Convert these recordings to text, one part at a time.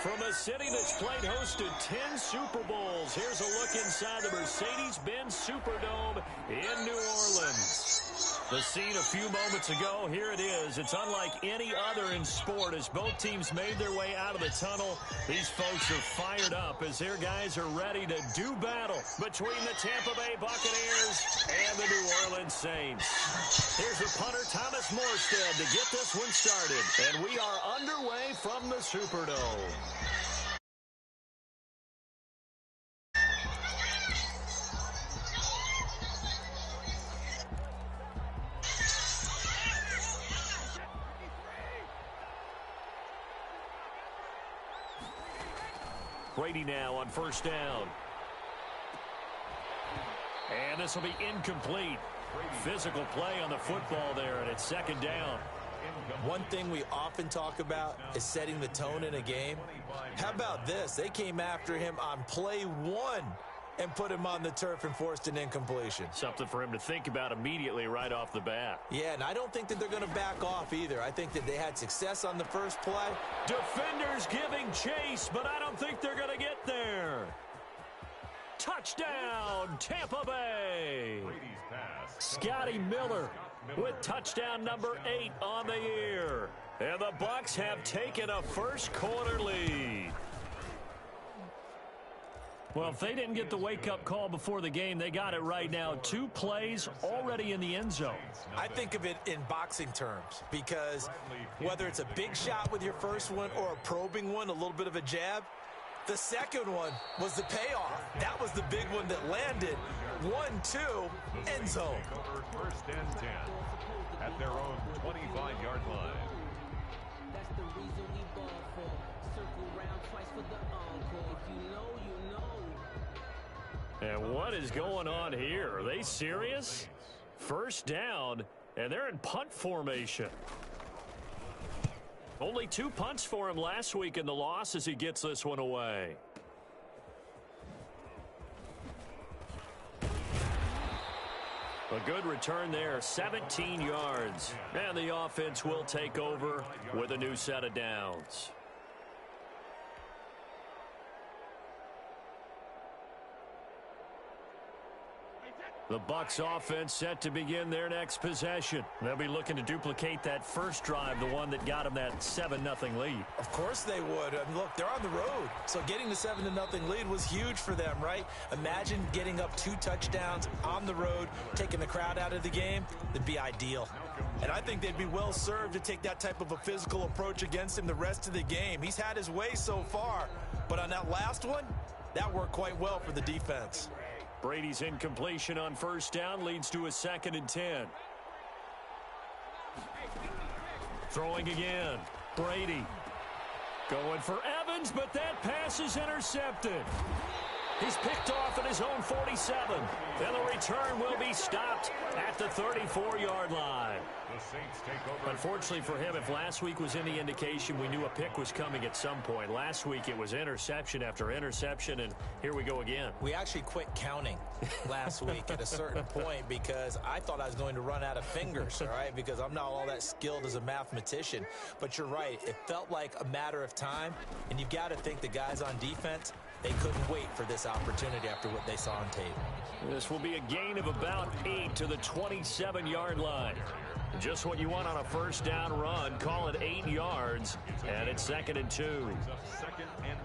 From a city that's played host to 10 Super Bowls, here's a look inside the Mercedes-Benz Superdome in New Orleans. The scene a few moments ago, here it is. It's unlike any other in sport as both teams made their way out of the tunnel. These folks are fired up as their guys are ready to do battle between the Tampa Bay Buccaneers and the New Orleans Saints. Here's the punter, Thomas Morstead, to get this one started. And we are underway from the Superdome. Brady now on first down. And this will be incomplete. Physical play on the football there, and it's second down. One thing we often talk about is setting the tone in a game. How about this? They came after him on play one and put him on the turf and forced an incompletion. Something for him to think about immediately right off the bat. Yeah, and I don't think that they're going to back off either. I think that they had success on the first play. Defenders giving chase, but I don't think they're going to get there. Touchdown, Tampa Bay. Scotty Miller with touchdown number 8 on the year. And the Bucs have taken a first quarter lead. Well, if they didn't get the wake-up call before the game, they got it right now. 2 plays already in the end zone. I think of it in boxing terms because whether it's a big shot with your first one or a probing one, a little bit of a jab, the second one was the payoff. That was the big one that landed. 1-2, end zone. First and 10 at their own 25-yard line. That's the reason we ball for. Circle round twice for the encore. If you know, you know. And what is going on here? Are they serious? First down, and they're in punt formation. Only 2 punts for him last week in the loss as he gets this one away. A good return there, 17 yards. And the offense will take over with a new set of downs. The Bucs offense set to begin their next possession. They'll be looking to duplicate that first drive, the one that got them that 7-0 lead. Of course they would. I mean, look, they're on the road. So getting the 7-0 lead was huge for them, right? Imagine getting up 2 touchdowns on the road, taking the crowd out of the game. That'd be ideal. And I think they'd be well served to take that type of a physical approach against him the rest of the game. He's had his way so far. But on that last one, that worked quite well for the defense. Brady's incompletion on first down leads to a 2nd and 10. Throwing again. Brady going for Evans, but that pass is intercepted. He's picked off at his own 47. And the return will be stopped at the 34-yard line. Unfortunately for him, if last week was any indication, we knew a pick was coming at some point. Last week it was interception after interception, and here we go again. We actually quit counting last week at a certain point because I thought I was going to run out of fingers, all right, because I'm not all that skilled as a mathematician. But you're right. It felt like a matter of time, and you've got to think the guys on defense, they couldn't wait for this opportunity after what they saw on tape. This will be a gain of about 8 to the 27-yard line. Just what you want on a first down run. Call it 8 yards, and it's 2nd and 2. 2nd and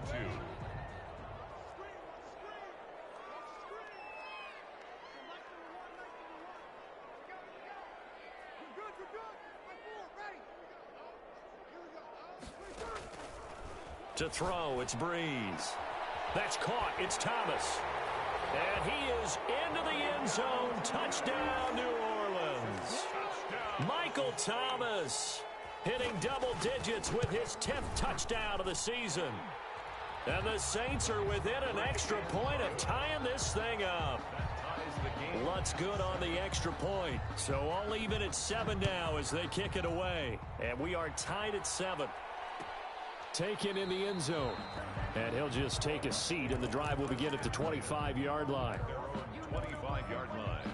2. To throw, it's Breeze. That's caught. It's Thomas. And he is into the end zone. Touchdown, New Orleans. Michael Thomas hitting double digits with his 10th touchdown of the season. And the Saints are within an extra point of tying this thing up. Lutz good on the extra point. So all even at 7 now as they kick it away. And we are tied at 7. Taken in the end zone. And he'll just take a seat, and the drive will begin at the 25-yard line. 25-yard line.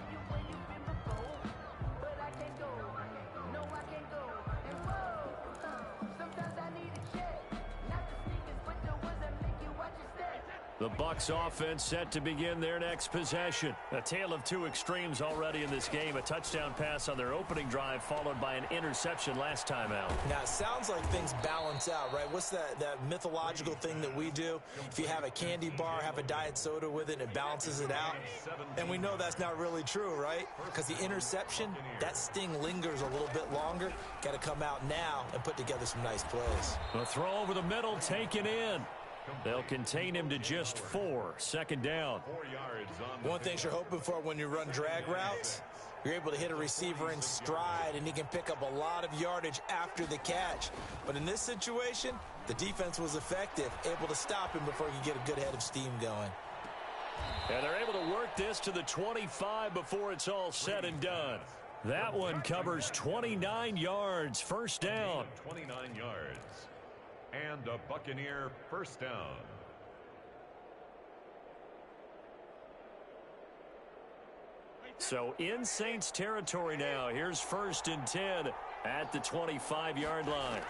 The Bucs offense set to begin their next possession. A tale of two extremes already in this game. A touchdown pass on their opening drive followed by an interception last time out. Now, it sounds like things balance out, right? What's that mythological thing that we do? If you have a candy bar, have a diet soda with it, and it balances it out. And we know that's not really true, right? Because the interception, that sting lingers a little bit longer. Got to come out now and put together some nice plays. The throw over the middle taken in. They'll contain him to just 4. Second down. One thing you're hoping for when you run drag routes, you're able to hit a receiver in stride, and he can pick up a lot of yardage after the catch. But in this situation, the defense was effective, able to stop him before he could get a good head of steam going. And they're able to work this to the 25 before it's all said and done. That one covers 29 yards. First down. 29 yards. And a Buccaneer first down. So in Saints territory now. Here's 1st and 10 at the 25-yard line.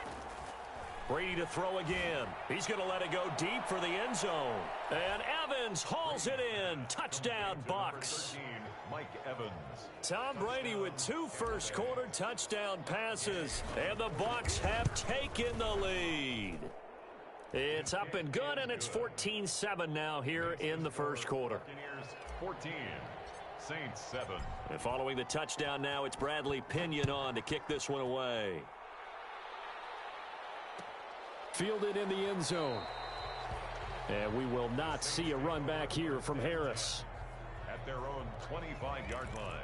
Brady to throw again. He's going to let it go deep for the end zone. And Evans hauls it in. Touchdown, Bucs. Mike Evans. Tom Brady with 2 first-quarter touchdown passes. And the Bucs have taken the lead. It's up and good, and it's 14-7 now here in the first quarter. Buccaneers 14. Saints 7. And following the touchdown now, it's Bradley Pinion on to kick this one away. Fielded in the end zone. And we will not see a run back here from Harris. At their own 25-yard line.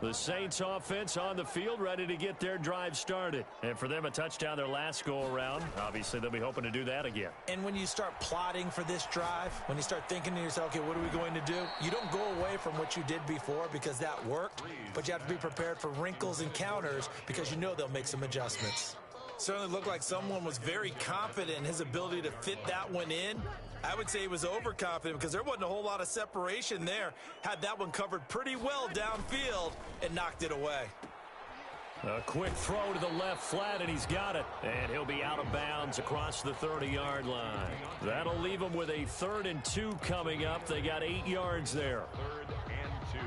The Saints offense on the field ready to get their drive started. And for them, a touchdown their last go-around. Obviously, they'll be hoping to do that again. And when you start plotting for this drive, when you start thinking to yourself, okay, what are we going to do? You don't go away from what you did before because that worked, but you have to be prepared for wrinkles and counters because you know they'll make some adjustments. Certainly looked like someone was very confident in his ability to fit that one in. I would say he was overconfident because there wasn't a whole lot of separation there. Had that one covered pretty well downfield and knocked it away. A quick throw to the left flat, and he's got it. And he'll be out of bounds across the 30-yard line. That'll leave him with a 3rd and 2 coming up. They got 8 yards there. 3rd and 2.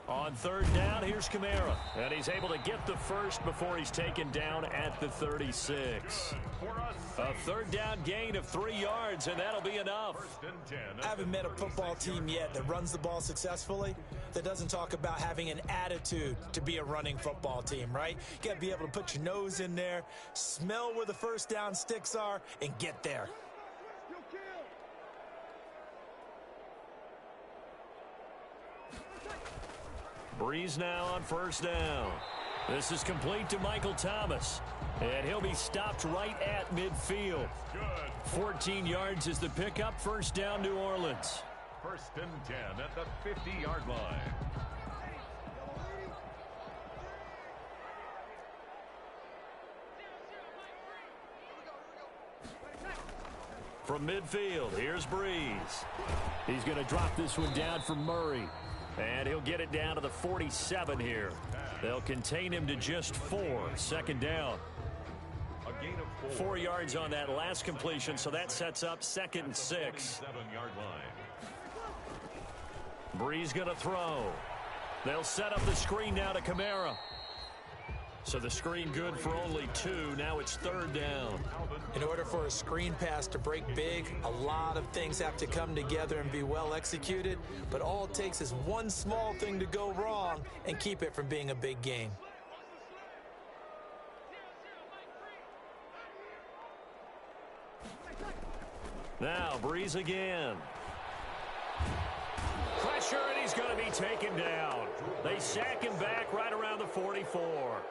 On 3rd down, here's Kamara. And he's able to get the first before he's taken down at the 36. A 3rd down gain of 3 yards, and that'll be enough. I haven't met a football team yet that runs the ball successfully that doesn't talk about having an attitude to be a running football team, right? You got to be able to put your nose in there, smell where the first down sticks are, and get there. Breeze now on 1st down. This is complete to Michael Thomas. And he'll be stopped right at midfield. 14 yards is the pickup. 1st down, New Orleans. 1st and 10 at the 50-yard line. From midfield, here's Breeze. He's going to drop this one down for Murray. And he'll get it down to the 47 here. They'll contain him to just 4. 2nd down. A gain of 4 yards on that last completion, so that sets up 2nd and 6. 7-yard line. Breeze going to throw. They'll set up the screen now to Kamara. So the screen good for only 2. Now it's 3rd down. In order for a screen pass to break big, a lot of things have to come together and be well executed. But all it takes is one small thing to go wrong and keep it from being a big gain. Now Breeze again. Pressure, and he's going to be taken down. They sack him back right around the 44.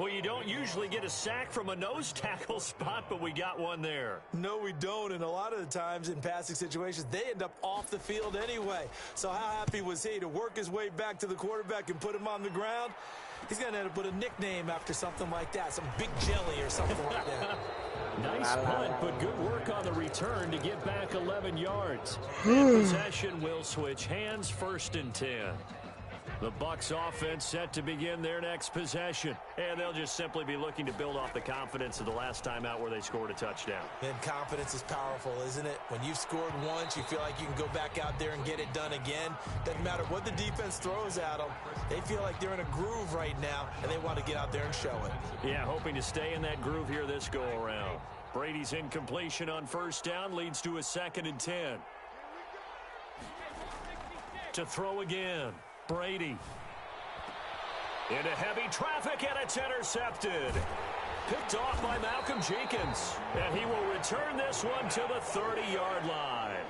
Well, you don't usually get a sack from a nose tackle spot, but we got one there. No, we don't, and a lot of the times in passing situations, they end up off the field anyway. So how happy was he to work his way back to the quarterback and put him on the ground? He's going to end up with a nickname after something like that, some big jelly or something like that. Nice punt, but good work on the return to get back 11 yards. And possession will switch hands, 1st and 10. The Bucs offense set to begin their next possession. And they'll just simply be looking to build off the confidence of the last time out where they scored a touchdown. And confidence is powerful, isn't it? When you've scored once, you feel like you can go back out there and get it done again. Doesn't matter what the defense throws at them. They feel like they're in a groove right now, and they want to get out there and show it. Yeah, hoping to stay in that groove here this go-around. Brady's incompletion on 1st down leads to a 2nd and 10. To throw again. Brady. Into heavy traffic, and it's intercepted. Picked off by Malcolm Jenkins. And he will return this one to the 30-yard line.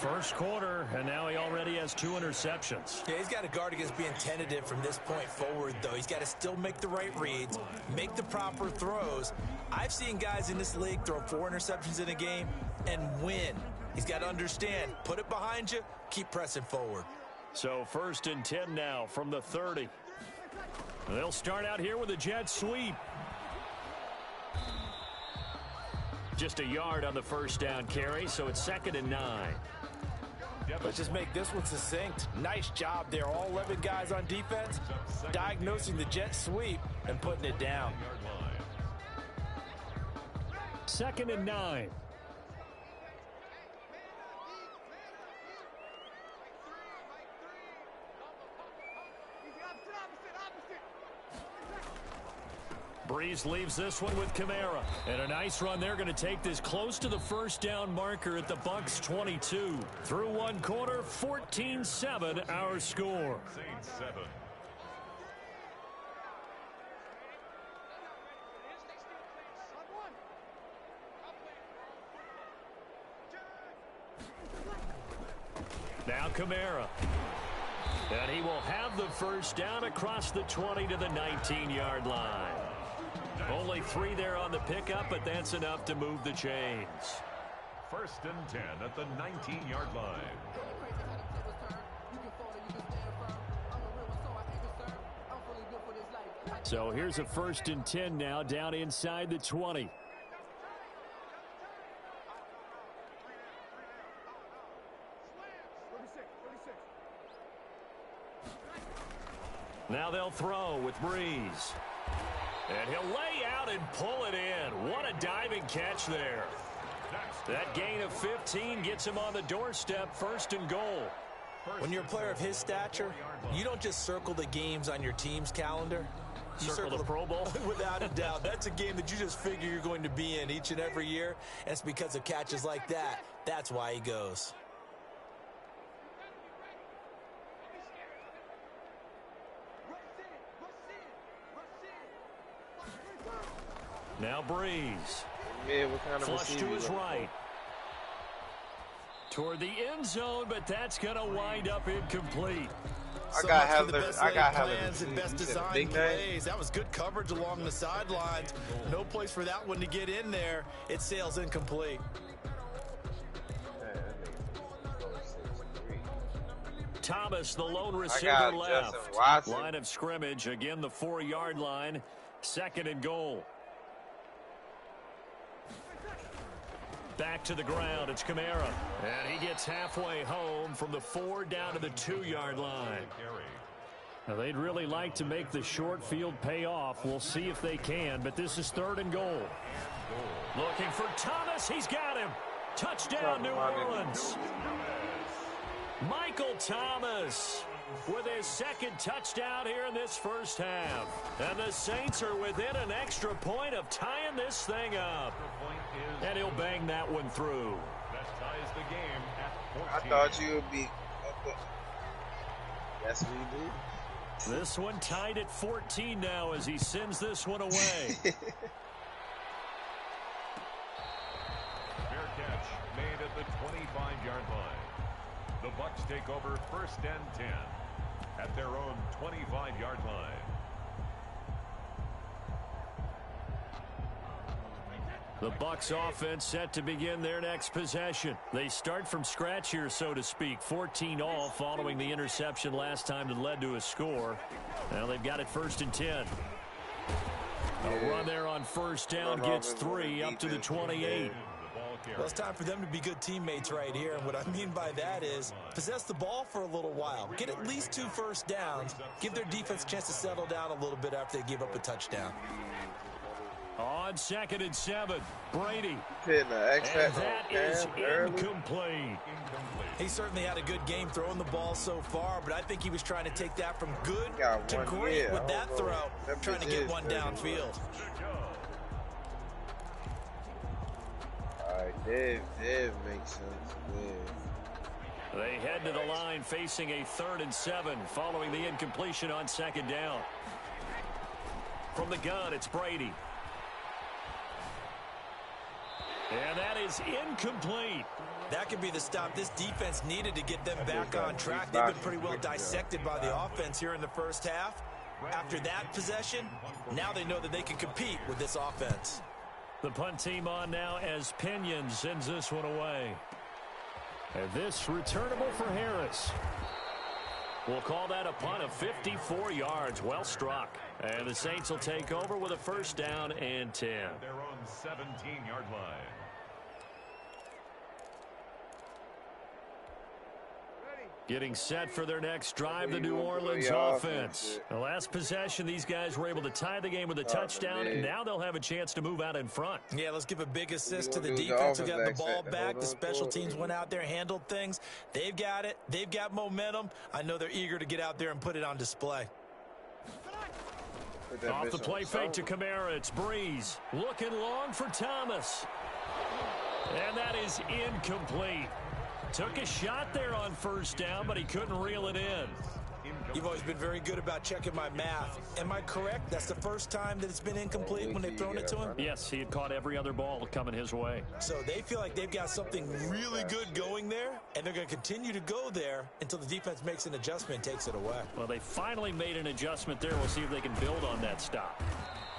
First quarter, and now he already has 2 interceptions. Yeah, he's got to guard against being tentative from this point forward, though. He's got to still make the right reads, make the proper throws. I've seen guys in this league throw 4 interceptions in a game and win. He's got to understand, put it behind you, keep pressing forward. So 1st and 10 now from the 30. They'll start out here with a jet sweep. Just a yard on the 1st down carry, so it's 2nd and 9. Let's just make this one succinct. Nice job there. All 11 guys on defense diagnosing the jet sweep and putting it down. 2nd and 9. Breeze leaves this one with Kamara. And a nice run. They're going to take this close to the 1st down marker at the Bucs 22. Through one quarter, 14-7 our score. Now Kamara. And he will have the 1st down across the 20 to the 19-yard line. Only 3 there on the pickup, but that's enough to move the chains. 1st and 10 at the 19-yard line. So here's a 1st and 10 now down inside the 20. Now they'll throw with Breeze. And he'll lay out and pull it in. What a diving catch there. That gain of 15 gets him on the doorstep, 1st and goal. When you're a player of his stature, you don't just circle the games on your team's calendar. You circle the Pro Bowl? Without a doubt. That's a game that you just figure you're going to be in each and every year. And it's because of catches like that. That's why he goes. Now Breeze. Yeah, what kind of flush to his right. Toward the end zone, but that's going to wind up incomplete. I got plans and best design plays. That was good coverage along the sidelines. No place for that one to get in there. It sails incomplete. Thomas, the lone receiver left. Line of scrimmage, again the 4-yard line. 2nd and goal. Back to the ground, it's Kamara. And he gets halfway home from the 4 down to the 2-yard line. Now, they'd really like to make the short field pay off. We'll see if they can, but this is 3rd and goal. Looking for Thomas, he's got him. Touchdown, New Orleans. Michael Thomas with his 2nd touchdown here in this 1st half. And the Saints are within an extra point of tying this thing up. And he'll bang that one through. That ties the game at 14. I thought you would be. Yes, we do. This one tied at 14 now as he sends this one away. Fair catch made at the 25-yard line. The Bucs take over 1st and 10 at their own 25-yard line. The Bucs offense set to begin their next possession. They start from scratch here, so to speak. 14 all following the interception last time that led to a score. Now they've got it 1st and 10. A run there on first down gets 3 up to the 28. Well, it's time for them to be good teammates right here. And what I mean by that is possess the ball for a little while. Get at least 2 first downs. Give their defense a chance to settle down a little bit after they give up a touchdown. On 2nd and 7, Brady. Hitting the X And factor that on is Cam early. incomplete. He certainly had a good game throwing the ball so far, but I think he was trying to take that from good Got to one, great yeah, with that hold throw, on. That trying to bitch get is one 30. downfield. Alright, Dev makes sense. Dev. They head to the line facing a 3rd and 7 following the incompletion on 2nd down. From the gun, it's Brady. And that is incomplete. That could be the stop this defense needed to get them back on track. They've been pretty well dissected by the offense here in the first half. After that possession, now they know that they can compete with this offense. The punt team on now as Pinion sends this one away. And this returnable for Harris. We'll call that a punt of 54 yards. Well struck. And the Saints will take over with a 1st down and 10. Their own 17-yard line. Getting set for their next drive, the New Orleans offense. The last possession, these guys were able to tie the game with a touchdown, and now they'll have a chance to move out in front. Yeah, let's give a big assist to the defense who got the ball back. The special teams went out there, handled things. They've got it. They've got momentum. I know they're eager to get out there and put it on display. Off the play fake to Kamara, it's Breeze. Looking long for Thomas. And that is incomplete. Took a shot there on 1st down, but he couldn't reel it in. You've always been very good about checking my math. Am I correct? That's the first time that it's been incomplete when they've thrown it to him? Yes, he had caught every other ball coming his way. So they feel like they've got something really good going there, and they're going to continue to go there until the defense makes an adjustment and takes it away. Well, they finally made an adjustment there. We'll see if they can build on that stop.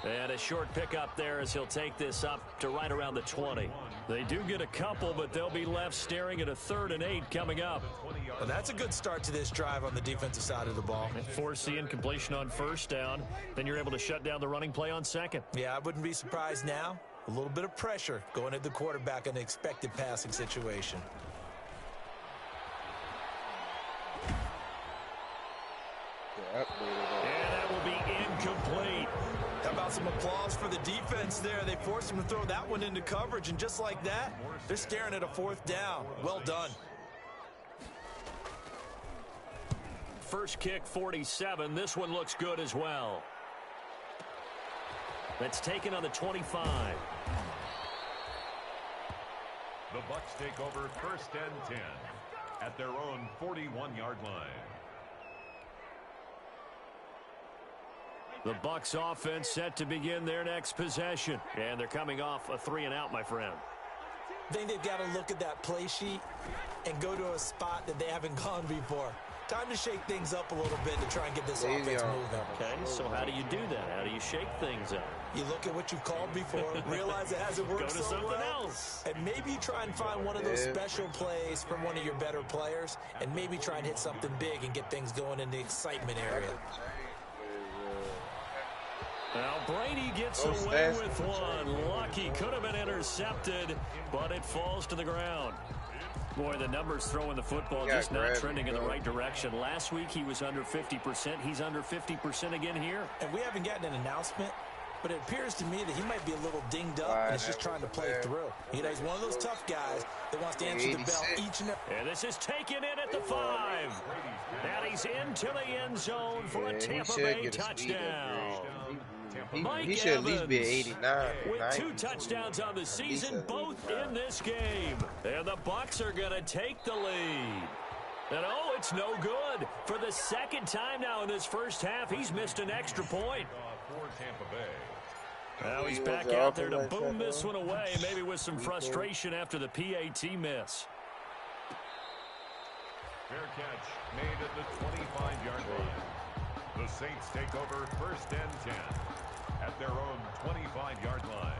And a short pickup there as he'll take this up to right around the 20. They do get a couple, but they'll be left staring at a 3rd and 8 coming up. Well, that's a good start to this drive on the defensive side of the ball. Force the incompletion on 1st down. Then you're able to shut down the running play on 2nd. Yeah, I wouldn't be surprised now. A little bit of pressure going at the quarterback in an expected passing situation. And that will be incomplete. How about some applause for the defense there? They forced him to throw that one into coverage, and just like that, they're staring at a 4th down. Well done. First kick, 47. This one looks good as well. That's taken on the 25. The Bucs take over 1st and 10 at their own 41-yard line. The Bucs offense set to begin their next possession. And they're coming off a 3-and-out, my friend. I think they've got to look at that play sheet and go to a spot that they haven't gone before. Time to shake things up a little bit to try and get this offense moving. Okay, so how do you do that? How do you shake things up? You look at what you've called before, realize it hasn't worked Go to so something well, else. and maybe try and find one of those special plays from one of your better players, and maybe try and hit something big and get things going in the excitement area. Now Brady gets away with one. Lucky, could have been intercepted, but it falls to the ground. Boy, the numbers throwing the football just not trending in the right direction. Last week he was under 50%. He's under 50% again here. And we haven't gotten an announcement, but it appears to me that he might be a little dinged up and is just trying to play through. You know, he's one of those tough guys that wants to answer the bell each and every. And this is taken in at the 5. And he's into the end zone for a Tampa Bay touchdown. He should at least be at 89. With 2 touchdowns on the season, both in this game. And the Bucs are going to take the lead. And oh, it's no good. For the 2nd time now in this first half, he's missed an extra point. Now he's back out there to boom this one away, maybe with some frustration after the PAT miss. Fair catch made at the 25-yard line. The Saints take over 1st and 10 at their own 25-yard line.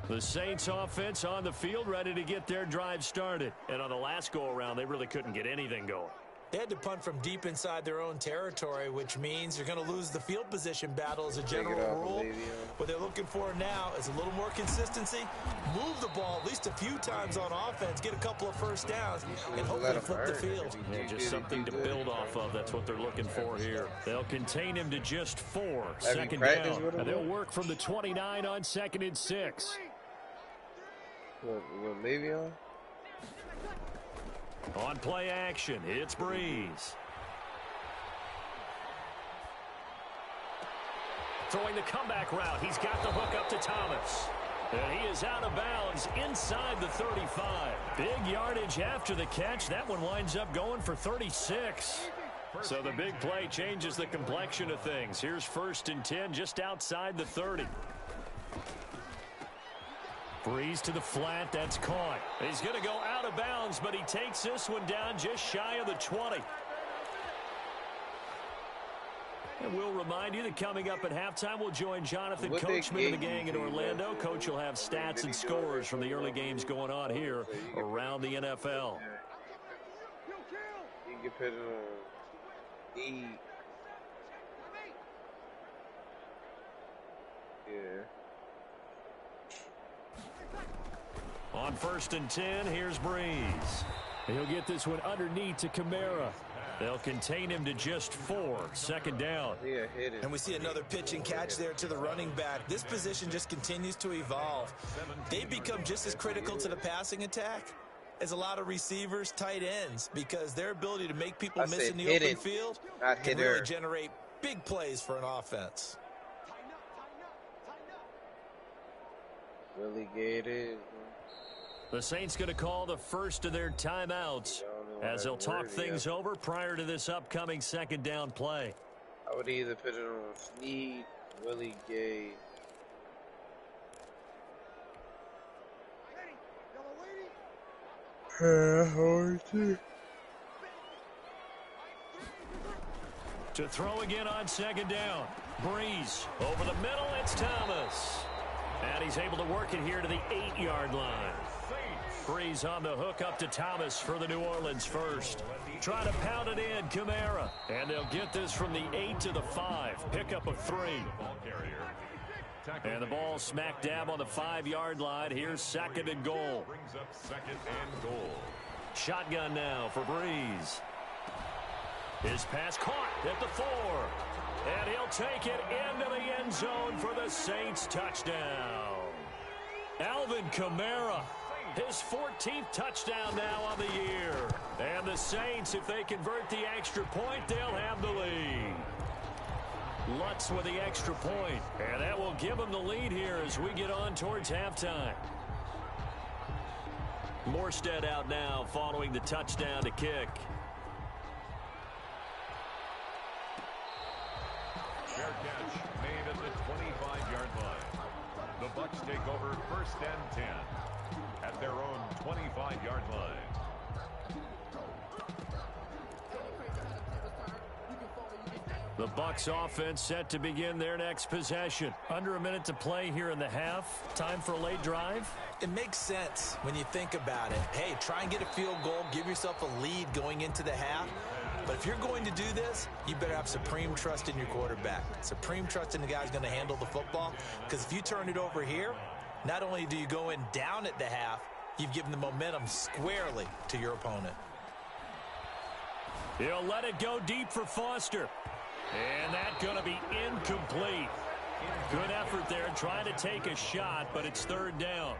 The Saints offense on the field, ready to get their drive started. And on the last go-around, they really couldn't get anything going. They had to punt from deep inside their own territory, which means you're going to lose the field position battle as a general rule. What they're looking for now is a little more consistency, move the ball at least a few times on offense, get a couple of first downs, and hopefully flip the field. Yeah, just something to build off of. That's what they're looking for here. They'll contain him to just 4. Second down. And they'll work from the 29 on 2nd and 6. What Le'Veon? On play action, it's Breeze. Throwing the comeback route. He's got the hook up to Thomas. And he is out of bounds inside the 35. Big yardage after the catch. That one winds up going for 36. So the big play changes the complexion of things. Here's 1st and 10 just outside the 30. Breeze to the flat. That's caught. He's going to go out of bounds, but he takes this one down just shy of the 20. And we'll remind you that coming up at halftime, we'll join Jonathan Coachman of the gang in Orlando. Coach will have stats and scores from the early games going on here around the NFL. You can put it on E. Yeah. On 1st and 10, here's Breeze. He'll get this one underneath to Kamara. They'll contain him to just 4. Second down. Yeah, hit it. And we see another pitch and catch there to the running back. This position just continues to evolve. They become just as critical to the passing attack as a lot of receivers, tight ends, because their ability to make people miss in the open field can really generate big plays for an offense. Really gated. The Saints going to call the first of their timeouts as they'll talk things over prior to this upcoming second down play. I would either put it on Snead, Willie Gay. To throw again on second down. Breeze over the middle. It's Thomas. And he's able to work it here to the 8-yard line. Breeze on the hook up to Thomas for the New Orleans first. Try to pound it in, Kamara. And they'll get this from the 8 to the 5. Pickup of 3. And the ball smack dab on the 5-yard line. Here's 2nd and goal. Shotgun now for Breeze. His pass caught at the 4. And he'll take it into the end zone for the Saints touchdown. Alvin Kamara, his 14th touchdown now on the year. And the Saints, if they convert the extra point, they'll have the lead. Lutz with the extra point. And that will give them the lead here as we get on towards halftime. Morstead out now following the touchdown to kick. Fair catch made at the 25-yard line. The Bucs take over 1st and 10 at their own 25-yard line. The Bucs offense set to begin their next possession. Under a minute to play here in the half. Time for a late drive. It makes sense when you think about it. Hey, try and get a field goal. Give yourself a lead going into the half. But if you're going to do this, you better have supreme trust in your quarterback. Supreme trust in the guy who's going to handle the football. Because if you turn it over here, not only do you go in down at the half, you've given the momentum squarely to your opponent. He'll let it go deep for Foster. And that's going to be incomplete. Good effort there trying to take a shot, but it's 3rd down.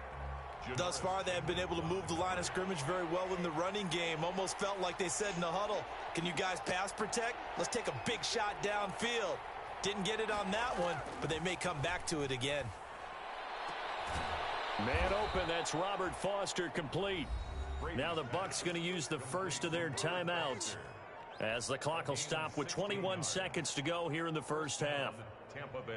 Thus far, they have been able to move the line of scrimmage very well in the running game. Almost felt like they said in the huddle, can you guys pass protect? Let's take a big shot downfield. Didn't get it on that one, but they may come back to it again. Man open, that's Robert Foster complete. Now the Bucs going to use the first of their timeouts as the clock will stop with 21 seconds to go here in the first half. Tampa Bay.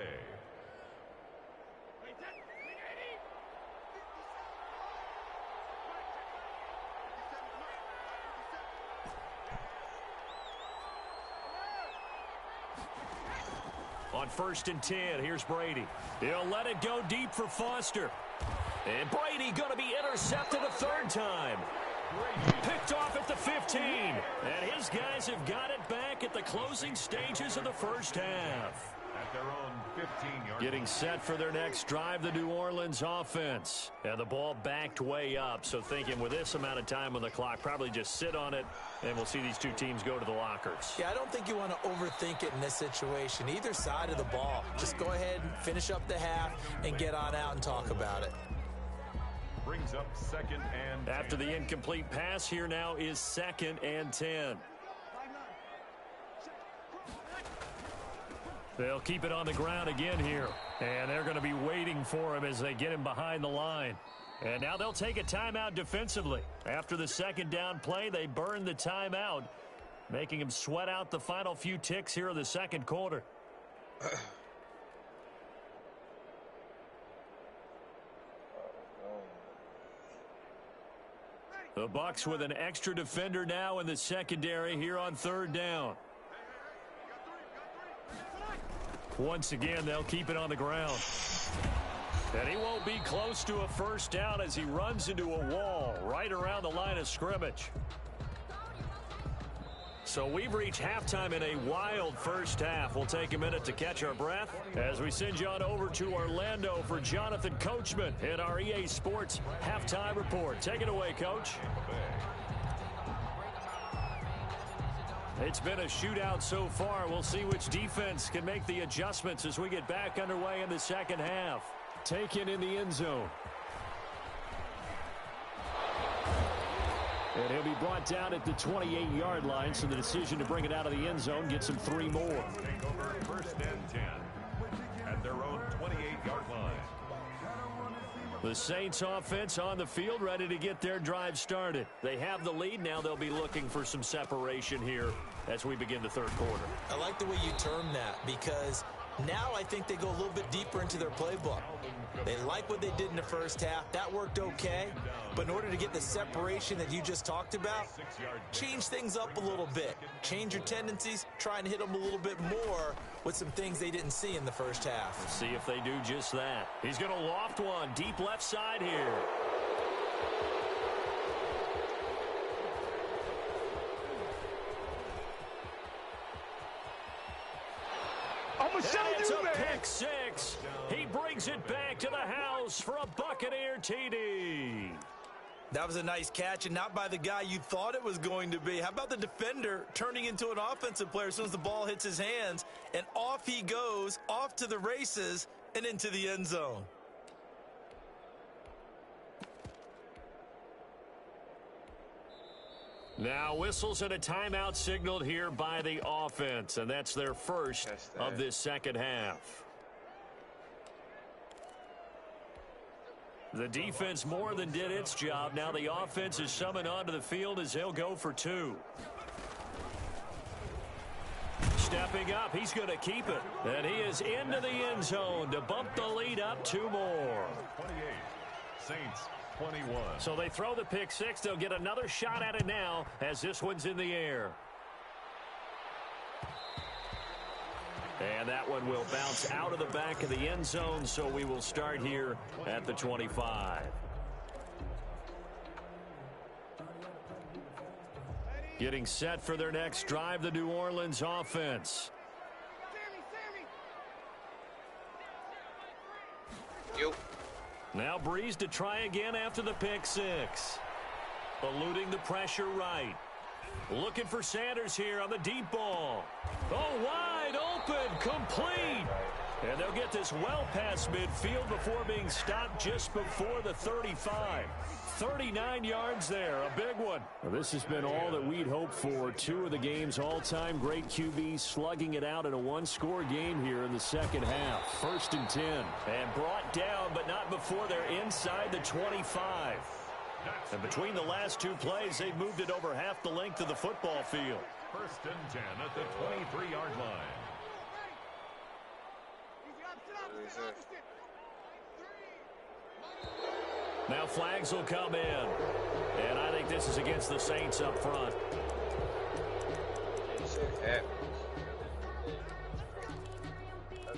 On 1st and 10, here's Brady. He'll let it go deep for Foster. And Brady going to be intercepted a third time. Picked off at the 15. And his guys have got it back at the closing stages of the first half. At their own 15-yard. Getting set for their next drive, the New Orleans offense. And the ball backed way up, so thinking with this amount of time on the clock, probably just sit on it, and we'll see these two teams go to the lockers. Yeah, I don't think you want to overthink it in this situation. Either side of the ball. Just go ahead and finish up the half and get on out and talk about it. Brings up 2nd and 10. After the incomplete pass, here now is 2nd and 10. They'll keep it on the ground again here. And they're going to be waiting for him as they get him behind the line. And now they'll take a timeout defensively. After the second down play, they burn the timeout, making him sweat out the final few ticks here in the second quarter. The Bucs with an extra defender now in the secondary here on third down. Once again, they'll keep it on the ground. And he won't be close to a first down as he runs into a wall right around the line of scrimmage. So we've reached halftime in a wild first half. We'll take a minute to catch our breath as we send you on over to Orlando for Jonathan Coachman in our EA Sports Halftime Report. Take it away, Coach. It's been a shootout so far. We'll see which defense can make the adjustments as we get back underway in the second half. Taken in the end zone. And he'll be brought down at the 28-yard line, so the decision to bring it out of the end zone gets him 3 more. Take over 1st and 10 at their own 28-yard line. The Saints offense on the field, ready to get their drive started. They have the lead. Now they'll be looking for some separation here as we begin the third quarter. I like the way you term that, because now I think they go a little bit deeper into their playbook. They like what they did in the first half. That worked okay. But in order to get the separation that you just talked about, change things up a little bit. Change your tendencies. Try and hit them a little bit more with some things they didn't see in the first half. Let's see if they do just that. He's going to loft one deep left side here. And it's a pick six. He brings it back to the house for a Buccaneer TD. That was a nice catch, and not by the guy you thought it was going to be. How about the defender turning into an offensive player as soon as the ball hits his hands, and off he goes, off to the races, and into the end zone. Now whistles and a timeout signaled here by the offense, and that's their first of this second half. The defense more than did its job. Now the offense is summoned onto the field as they'll go for 2. Stepping up, he's going to keep it. And he is into the end zone to bump the lead up 2 more. 28, Saints 21. So they throw the pick six. They'll get another shot at it now as this one's in the air. And that one will bounce out of the back of the end zone, so we will start here at the 25. Getting set for their next drive, the New Orleans offense. Now Breeze to try again after the pick six. Eluding the pressure right. Looking for Sanders here on the deep ball. Oh, wide open, complete. And they'll get this well past midfield before being stopped just before the 35. 39 yards there, a big one. Well, this has been all that we'd hoped for. 2 of the game's all-time great QBs slugging it out in a one-score game here in the second half. 1st and 10. And brought down, but not before they're inside the 25. And between the last 2 plays, they've moved it over half the length of the football field. 1st and 10 at the 23-yard line. Now flags will come in. And I think this is against the Saints up front. That's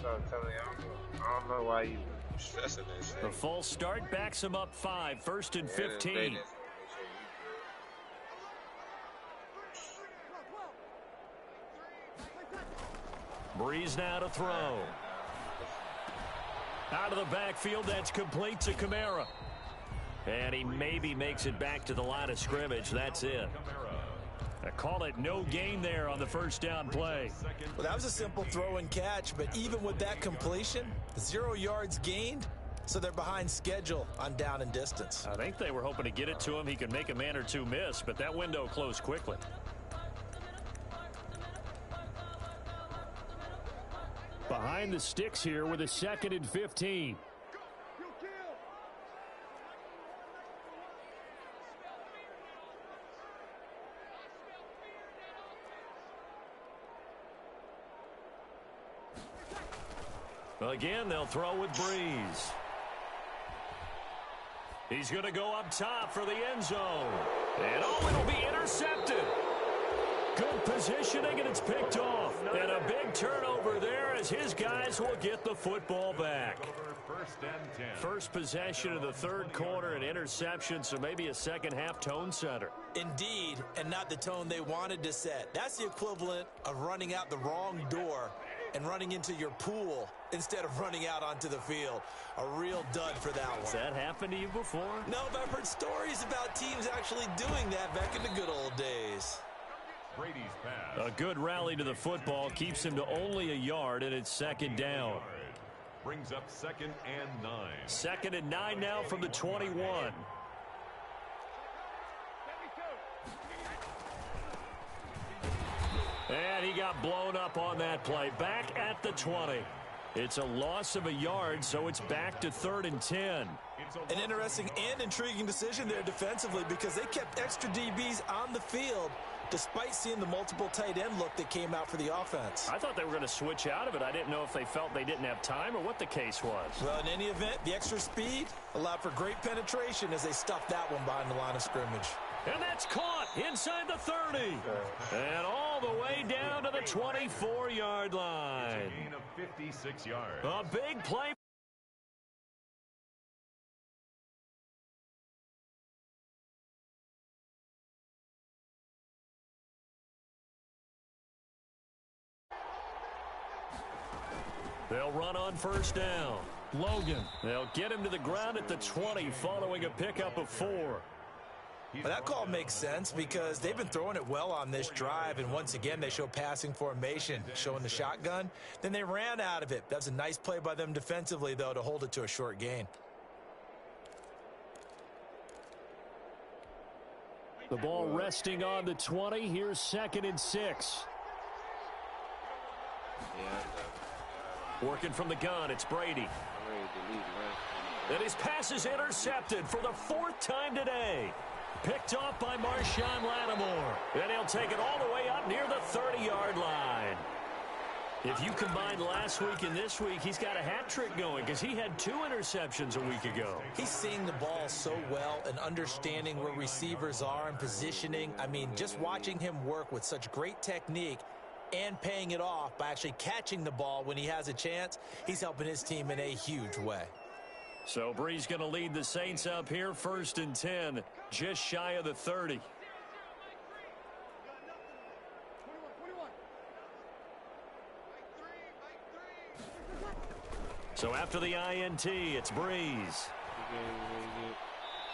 what I'm telling you. I don't know why you Stressing that shit. The full start backs him up 5, 1st and 15. Breeze now to throw. Out of the backfield, that's complete to Kamara. And he maybe makes it back to the line of scrimmage. That's it. I call it no gain there on the first down play. Well, that was a simple throw and catch, but even with that completion, 0 yards gained, so they're behind schedule on down and distance. I think they were hoping to get it to him. He could make a man or two miss, but that window closed quickly. Behind the sticks here with a 2nd and 15. Again, they'll throw with Breeze. He's going to go up top for the end zone. And oh, it'll be intercepted. Good positioning, and it's picked off. And a big turnover there as his guys will get the football back. First possession of the third quarter, an interception, so maybe a second half tone setter. Indeed, and not the tone they wanted to set. That's the equivalent of running out the wrong door and running into your pool instead of running out onto the field. A real dud for that one. Has that happened to you before? No, but I've heard stories about teams actually doing that back in the good old days. Brady's pass. A good rally to the football keeps him to only a yard, and it's 2nd down. Brings up 2nd and 9. 2nd and 9 now from the 21. And he got blown up on that play. Back at the 20. It's a loss of a yard, so it's back to 3rd and 10. An interesting and intriguing decision there defensively because they kept extra DBs on the field despite seeing the multiple tight end look that came out for the offense. I thought they were going to switch out of it. I didn't know if they felt they didn't have time or what the case was. Well, in any event, the extra speed allowed for great penetration as they stuffed that one behind the line of scrimmage. And that's caught inside the 30. And all the way down to the 24-yard line. It's a gain of 56 yards. A big play. They'll run on first down. Logan. They'll get him to the ground at the 20 following a pickup of 4. Well, that call makes sense because they've been throwing it well on this drive, and once again they show passing formation, showing the shotgun. Then they ran out of it. That's a nice play by them defensively, though, to hold it to a short gain. The ball resting on the 20. Here's 2nd and 6. Working from the gun, it's Brady. And his pass is intercepted for the 4th time today. Picked off by Marshawn Lattimore. And he'll take it all the way up near the 30-yard line. If you combine last week and this week, he's got a hat trick going because he had 2 interceptions a week ago. He's seeing the ball so well and understanding where receivers are and positioning. I mean, just watching him work with such great technique and paying it off by actually catching the ball when he has a chance, he's helping his team in a huge way. So Breeze going to lead the Saints up here, 1st and 10, just shy of the 30. So after the INT, it's Breeze.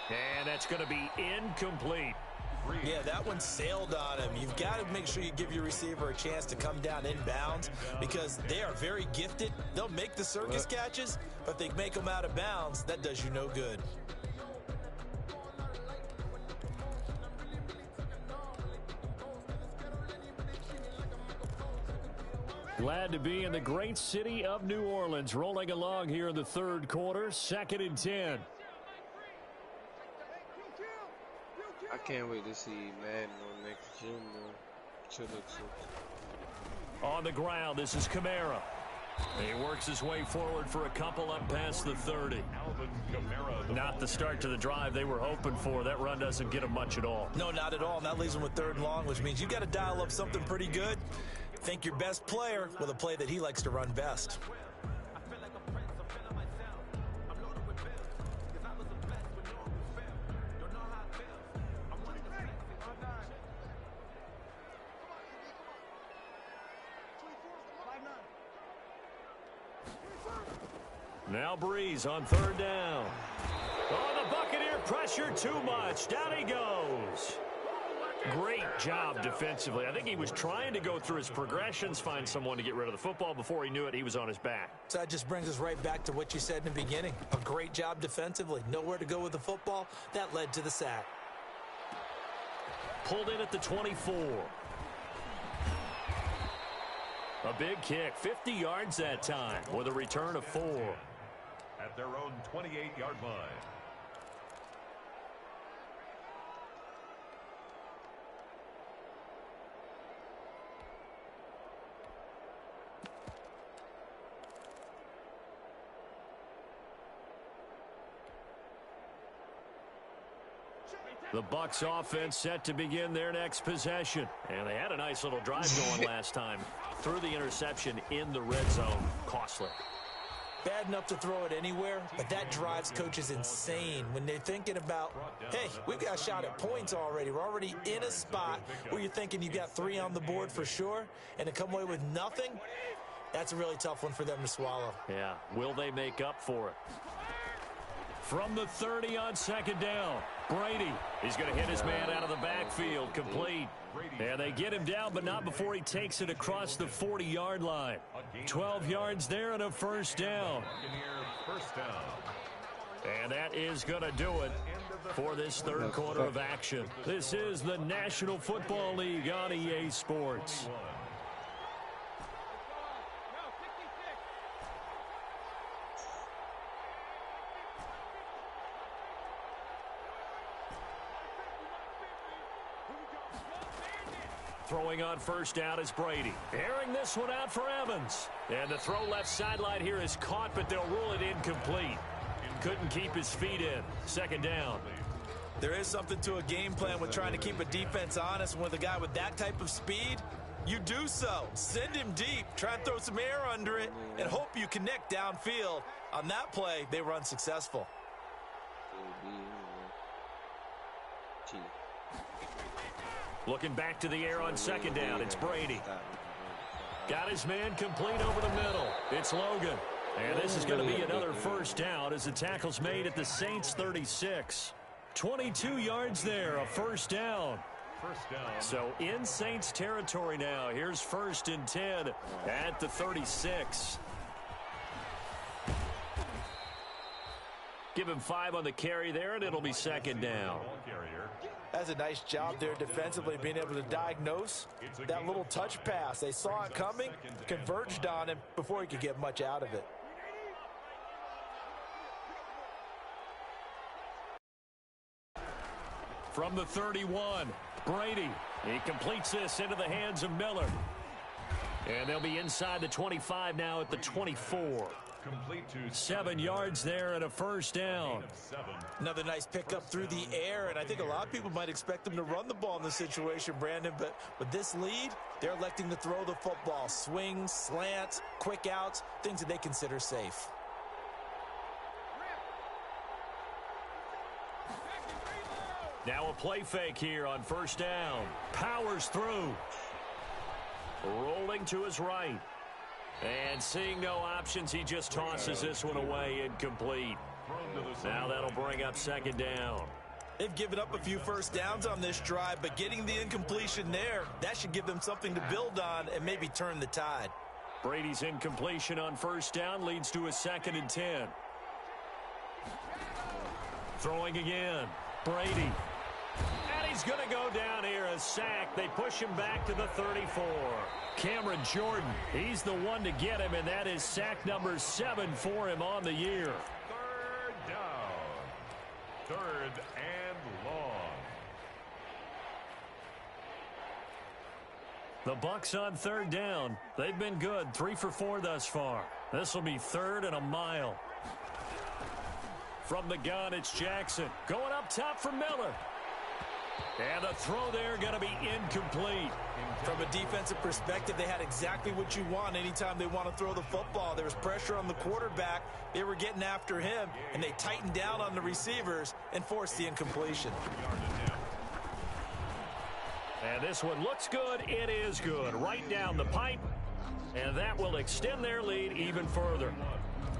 And that's going to be incomplete. Yeah, that one sailed on him. You've got to make sure you give your receiver a chance to come down inbounds because they are very gifted. They'll make the circus catches, but they make them out of bounds. That does you no good. Glad to be in the great city of New Orleans, rolling along here in the third quarter, 2nd and 10. I can't wait to see Madden on next gym, though. On the ground, this is Kamara. He works his way forward for a couple up past the 30. Not the start to the drive they were hoping for. That run doesn't get them much at all. No, not at all. And that leaves them with 3rd and long, which means you got to dial up something pretty good. Think your best player with a play that he likes to run best. Now Breeze on third down. Oh, the Buccaneer pressure too much. Down he goes. Great job defensively. I think he was trying to go through his progressions, find someone to get rid of the football. Before he knew it, he was on his back. So that just brings us right back to what you said in the beginning. A great job defensively. Nowhere to go with the football. That led to the sack. Pulled in at the 24. A big kick, 50 yards that time with a return of 4. At their own 28-yard line. The Bucs offense set to begin their next possession. And they had a nice little drive going last time. Threw the interception in the red zone. Costly. Bad enough to throw it anywhere, but that drives coaches insane when they're thinking about, hey, we've got a shot at points already. We're already in a spot where you're thinking you got 3 on the board for sure, and to come away with nothing, that's a really tough one for them to swallow. Yeah, will they make up for it? From the 30 on second down, Brady. He's going to hit his man out of the backfield, complete. And they get him down, but not before he takes it across the 40-yard line. 12 yards there and a first down. And that is going to do it for this third quarter of action. This is the National Football League on EA Sports. Throwing on first down is Brady. Airing this one out for Evans. And the throw left sideline here is caught, but they'll rule it incomplete. Couldn't keep his feet in. Second down. There is something to a game plan with trying to keep a defense honest. With a guy with that type of speed, you do so. Send him deep. Try and throw some air under it and hope you connect downfield. On that play, they were unsuccessful. Looking back to the air on second down, it's Brady. Got his man complete over the middle. It's Logan. And this is going to be another first down as the tackle's made at the Saints 36. 22 yards there, a first down. So in Saints territory now. Here's 1st and 10 at the 36. Give him 5 on the carry there, and it'll be second down. That's a nice job there defensively, being able to diagnose that little touch pass. They saw it coming, converged on him before he could get much out of it. From the 31, Brady. He completes this into the hands of Miller. And they'll be inside the 25 now at the 24. 7 yards there and a first down. Another nice pickup through the air, and I think a lot of people might expect them to run the ball in this situation, Brandon, but with this lead, they're electing to throw the football. Swings, slants, quick outs, things that they consider safe. Now a play fake here on first down. Powers through. Rolling to his right. And seeing no options, he just tosses this one away, incomplete. Now that'll bring up second down. They've given up a few first downs on this drive, but getting the incompletion there, that should give them something to build on and maybe turn the tide. Brady's incompletion on first down leads to a 2nd and 10. Throwing again. Brady. And he's going to go down here, a sack. They push him back to the 34. Cameron Jordan, he's the one to get him, and that is sack number 7 for him on the year. 3rd down. 3rd and long. The Bucs on 3rd down. They've been good, 3 for 4 thus far. This will be 3rd and a mile. From the gun, it's Jackson. Going up top for Miller. And the throw there going to be incomplete. From a defensive perspective, they had exactly what you want anytime they want to throw the football. There was pressure on the quarterback. They were getting after him, and they tightened down on the receivers and forced the incompletion. And this one looks good. It is good. Right down the pipe. And that will extend their lead even further.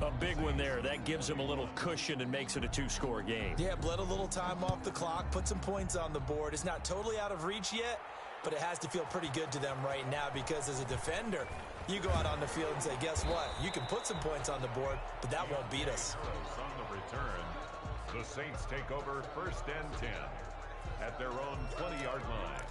A big one there. That gives them a little cushion and makes it a two-score game. Yeah, bled a little time off the clock, put some points on the board. It's not totally out of reach yet, but it has to feel pretty good to them right now because as a defender, you go out on the field and say, guess what? You can put some points on the board, but that won't beat us. On the return, the Saints take over 1st and 10 at their own 20-yard line.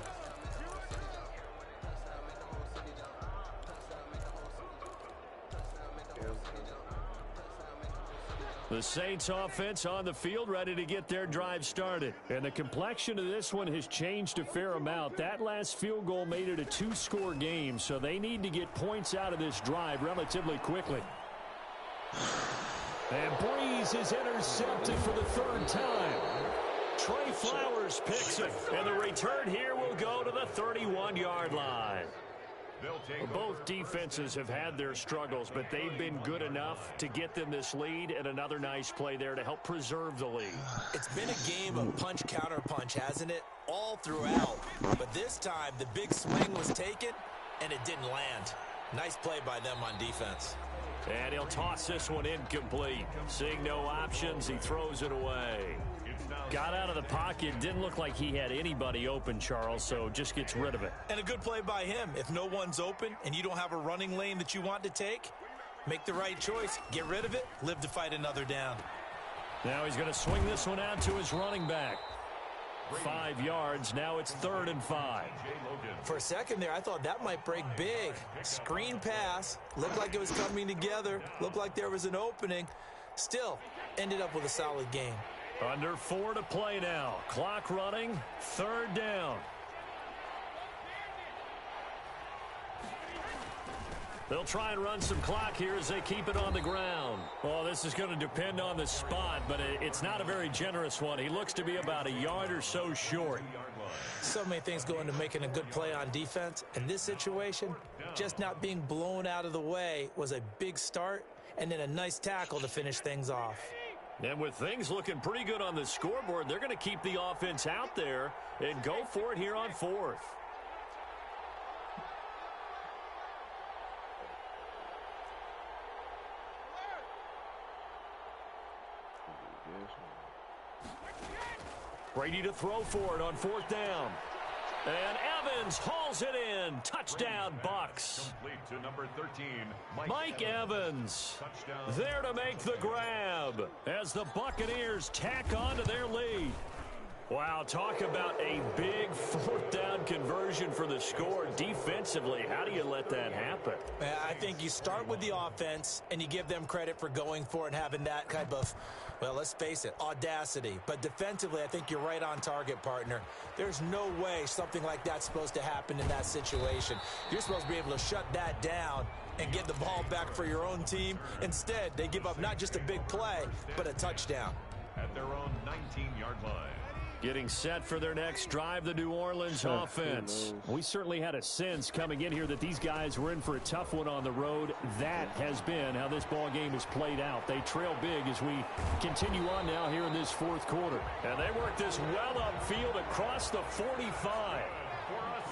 The Saints offense on the field ready to get their drive started. And the complexion of this one has changed a fair amount. That last field goal made it a two-score game, so they need to get points out of this drive relatively quickly. And Breeze is intercepted for the 3rd time. Trey Flowers picks it, and the return here will go to the 31-yard line. Both defenses have had their struggles, but they've been good enough to get them this lead, and another nice play there to help preserve the lead. It's been a game of punch-counter-punch, hasn't it? All throughout. But this time, the big swing was taken, and it didn't land. Nice play by them on defense. And he'll toss this one incomplete. Seeing no options, he throws it away. Got out of the pocket. Didn't look like he had anybody open, Charles, so just gets rid of it. And a good play by him. If no one's open and you don't have a running lane that you want to take, make the right choice. Get rid of it. Live to fight another down. Now he's going to swing this one out to his running back. 5 yards. Now it's 3rd and 5. For a second there, I thought that might break big. Screen pass. Looked like it was coming together. Looked like there was an opening. Still, ended up with a solid game. Under 4 to play now. Clock running. 3rd down. They'll try and run some clock here as they keep it on the ground. Well, this is going to depend on the spot, but it's not a very generous one. He looks to be about a yard or so short. So many things go into making a good play on defense. In this situation, just not being blown out of the way was a big start, and then a nice tackle to finish things off. And with things looking pretty good on the scoreboard, they're going to keep the offense out there and go for it here on 4th. Brady to throw for it on 4th down. And Evans hauls it in. Touchdown, Bucks. To number 13, Mike Evans there to make the grab as the Buccaneers tack on to their lead. Wow, talk about a big 4th down conversion for the score. Defensively, how do you let that happen? I think you start with the offense and you give them credit for going for it and having that type of, well, let's face it, audacity. But defensively, I think you're right on target, partner. There's no way something like that's supposed to happen in that situation. You're supposed to be able to shut that down and get the ball back for your own team. Instead, they give up not just a big play, but a touchdown. At their own 19-yard line. Getting set for their next drive, the New Orleans offense. We certainly had a sense coming in here that these guys were in for a tough one on the road. That has been how this ball game has played out. They trail big as we continue on now here in this 4th quarter. And they work this well upfield across the 45.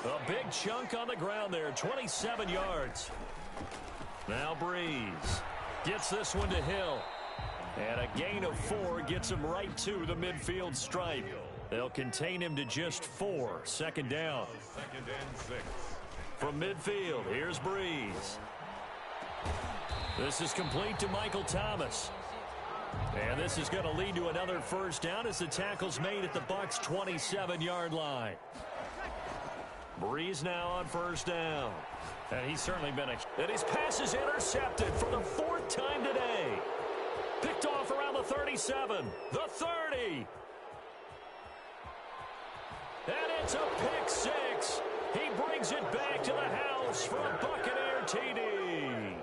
A big chunk on the ground there, 27 yards. Now Breeze gets this one to Hill. And a gain of 4 gets him right to the midfield stripe. They'll contain him to just 4. 2nd down. 2nd and 6. From midfield, here's Breeze. This is complete to Michael Thomas. And this is going to lead to another 1st down as the tackle's made at the Bucs' 27-yard line. Breeze now on 1st down. And he's certainly been and his pass is intercepted for the 4th time today. Picked off around the 37, the 30. And it's a pick 6. He brings it back to the house for a Buccaneer TD.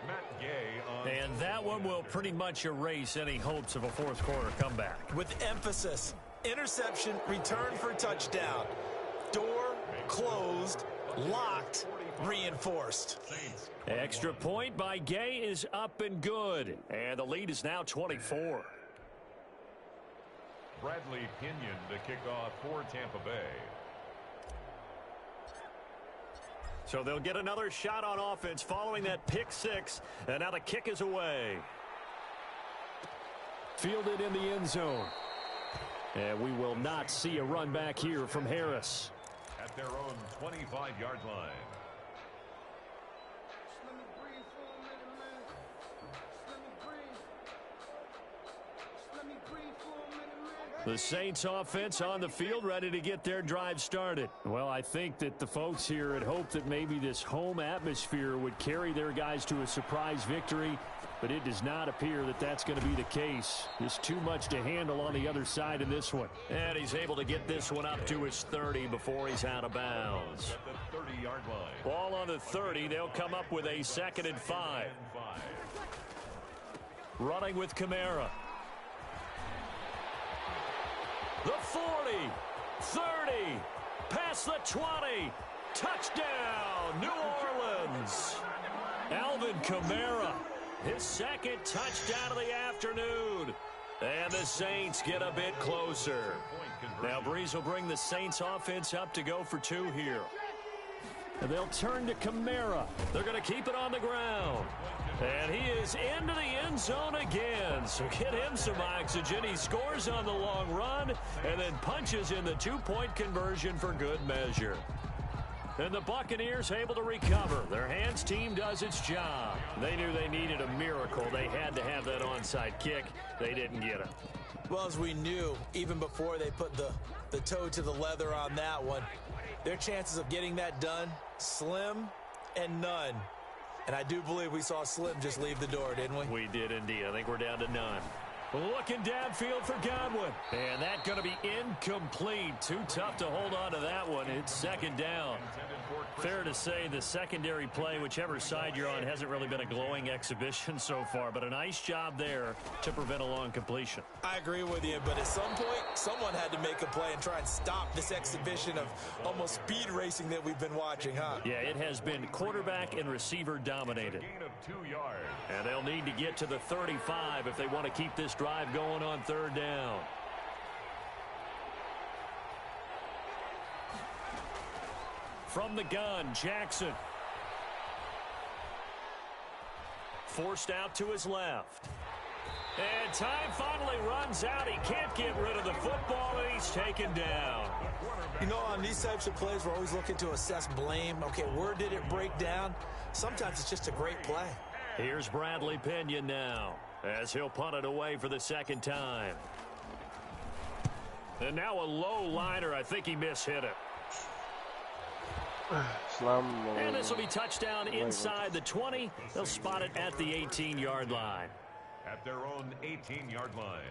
Matt Gay on. And that one will pretty much erase any hopes of a 4th quarter comeback. With emphasis, interception, return for touchdown. Door closed, locked, reinforced. Extra point by Gay is up and good. And the lead is now 24. Bradley Pinion to kick off for Tampa Bay. So they'll get another shot on offense following that pick six. And now the kick is away. Fielded in the end zone. And we will not see a run back here from Harris. At their own 25-yard line. The Saints offense on the field, ready to get their drive started. Well, I think that the folks here had hoped that maybe this home atmosphere would carry their guys to a surprise victory, but it does not appear that that's going to be the case. Just too much to handle on the other side in this one. And he's able to get this one up to his 30 before he's out of bounds. At the 30-yard line. Ball on the 30. They'll come up with a 2nd and 5. Running with Kamara. The 40, 30, past the 20, touchdown, New Orleans. Alvin Kamara, his 2nd touchdown of the afternoon. And the Saints get a bit closer. Now Breeze will bring the Saints offense up to go for 2 here. And they'll turn to Kamara. They're going to keep it on the ground. And he is into the end zone again. So get him some oxygen. He scores on the long run and then punches in the 2-point conversion for good measure. And the Buccaneers able to recover. Their hands team does its job. They knew they needed a miracle. They had to have that onside kick. They didn't get it. Well, as we knew, even before they put the toe to the leather on that one, their chances of getting that done, slim and none. And I do believe we saw Slim just leave the door, didn't we? We did indeed. I think we're down to none. Looking downfield for Godwin. And that's going to be incomplete. Too tough to hold on to that one. It's 2nd down. Fair to say the secondary play, whichever side you're on, hasn't really been a glowing exhibition so far. But a nice job there to prevent a long completion. I agree with you, but at some point, someone had to make a play and try and stop this exhibition of almost speed racing that we've been watching, huh? Yeah, it has been quarterback and receiver dominated. Gain of 2 yards. And they'll need to get to the 35 if they want to keep this drive going on 3rd down. From the gun, Jackson. Forced out to his left. And time finally runs out. He can't get rid of the football, and he's taken down. You know, on these types of plays, we're always looking to assess blame. Okay, where did it break down? Sometimes it's just a great play. Here's Bradley Pinion now, as he'll punt it away for the 2nd time. And now a low liner. I think he mishit it. And this will be touchdown inside the 20. They'll spot it at the 18-yard line. At their own 18-yard line.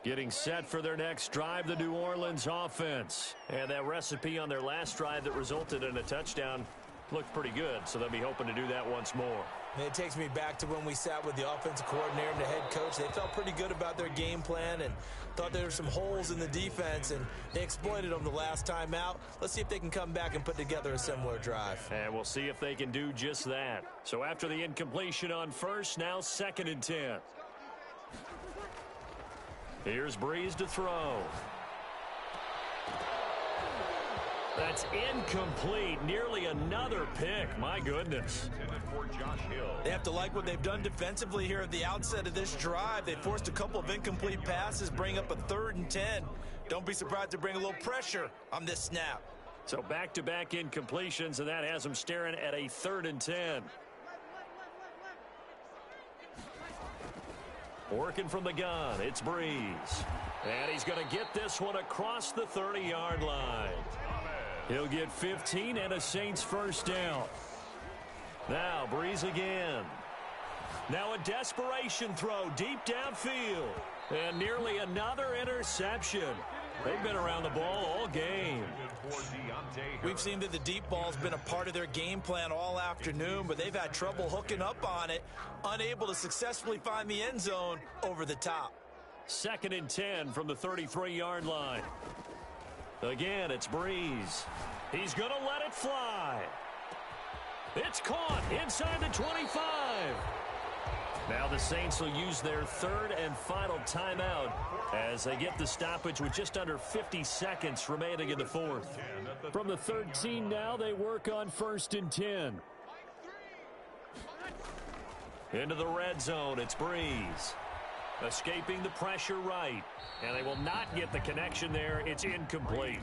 Getting set for their next drive, the New Orleans offense. And that recipe on their last drive that resulted in a touchdown looked pretty good, so they'll be hoping to do that once more. And it takes me back to when we sat with the offensive coordinator and the head coach. They felt pretty good about their game plan and thought there were some holes in the defense, and they exploited them the last time out. Let's see if they can come back and put together a similar drive. And we'll see if they can do just that. So after the incompletion on 1st, now 2nd and 10. Here's Breeze to throw. That's incomplete. Nearly another pick. My goodness. For Josh Hill. They have to like what they've done defensively here at the outset of this drive. They forced a couple of incomplete passes, bring up a 3rd and 10. Don't be surprised to bring a little pressure on this snap. So back-to-back incompletions, and that has them staring at a 3rd and 10. Working from the gun, it's Breeze. And he's going to get this one across the 30-yard line. He'll get 15 and a Saints 1st down. Now Breeze again. Now a desperation throw deep downfield. And nearly another interception. They've been around the ball all game. We've seen that the deep ball's been a part of their game plan all afternoon, but they've had trouble hooking up on it, unable to successfully find the end zone over the top. 2nd and 10 from the 33-yard line. Again, it's Breeze. He's going to let it fly. It's caught inside the 25. Now Now the Saints will use their third and final timeout as they get the stoppage with just under 50 seconds remaining in the fourth. From the 13 now, they work on 1st and 10. Into the red zone, it's Breeze. Escaping the pressure right. And they will not get the connection there. It's incomplete.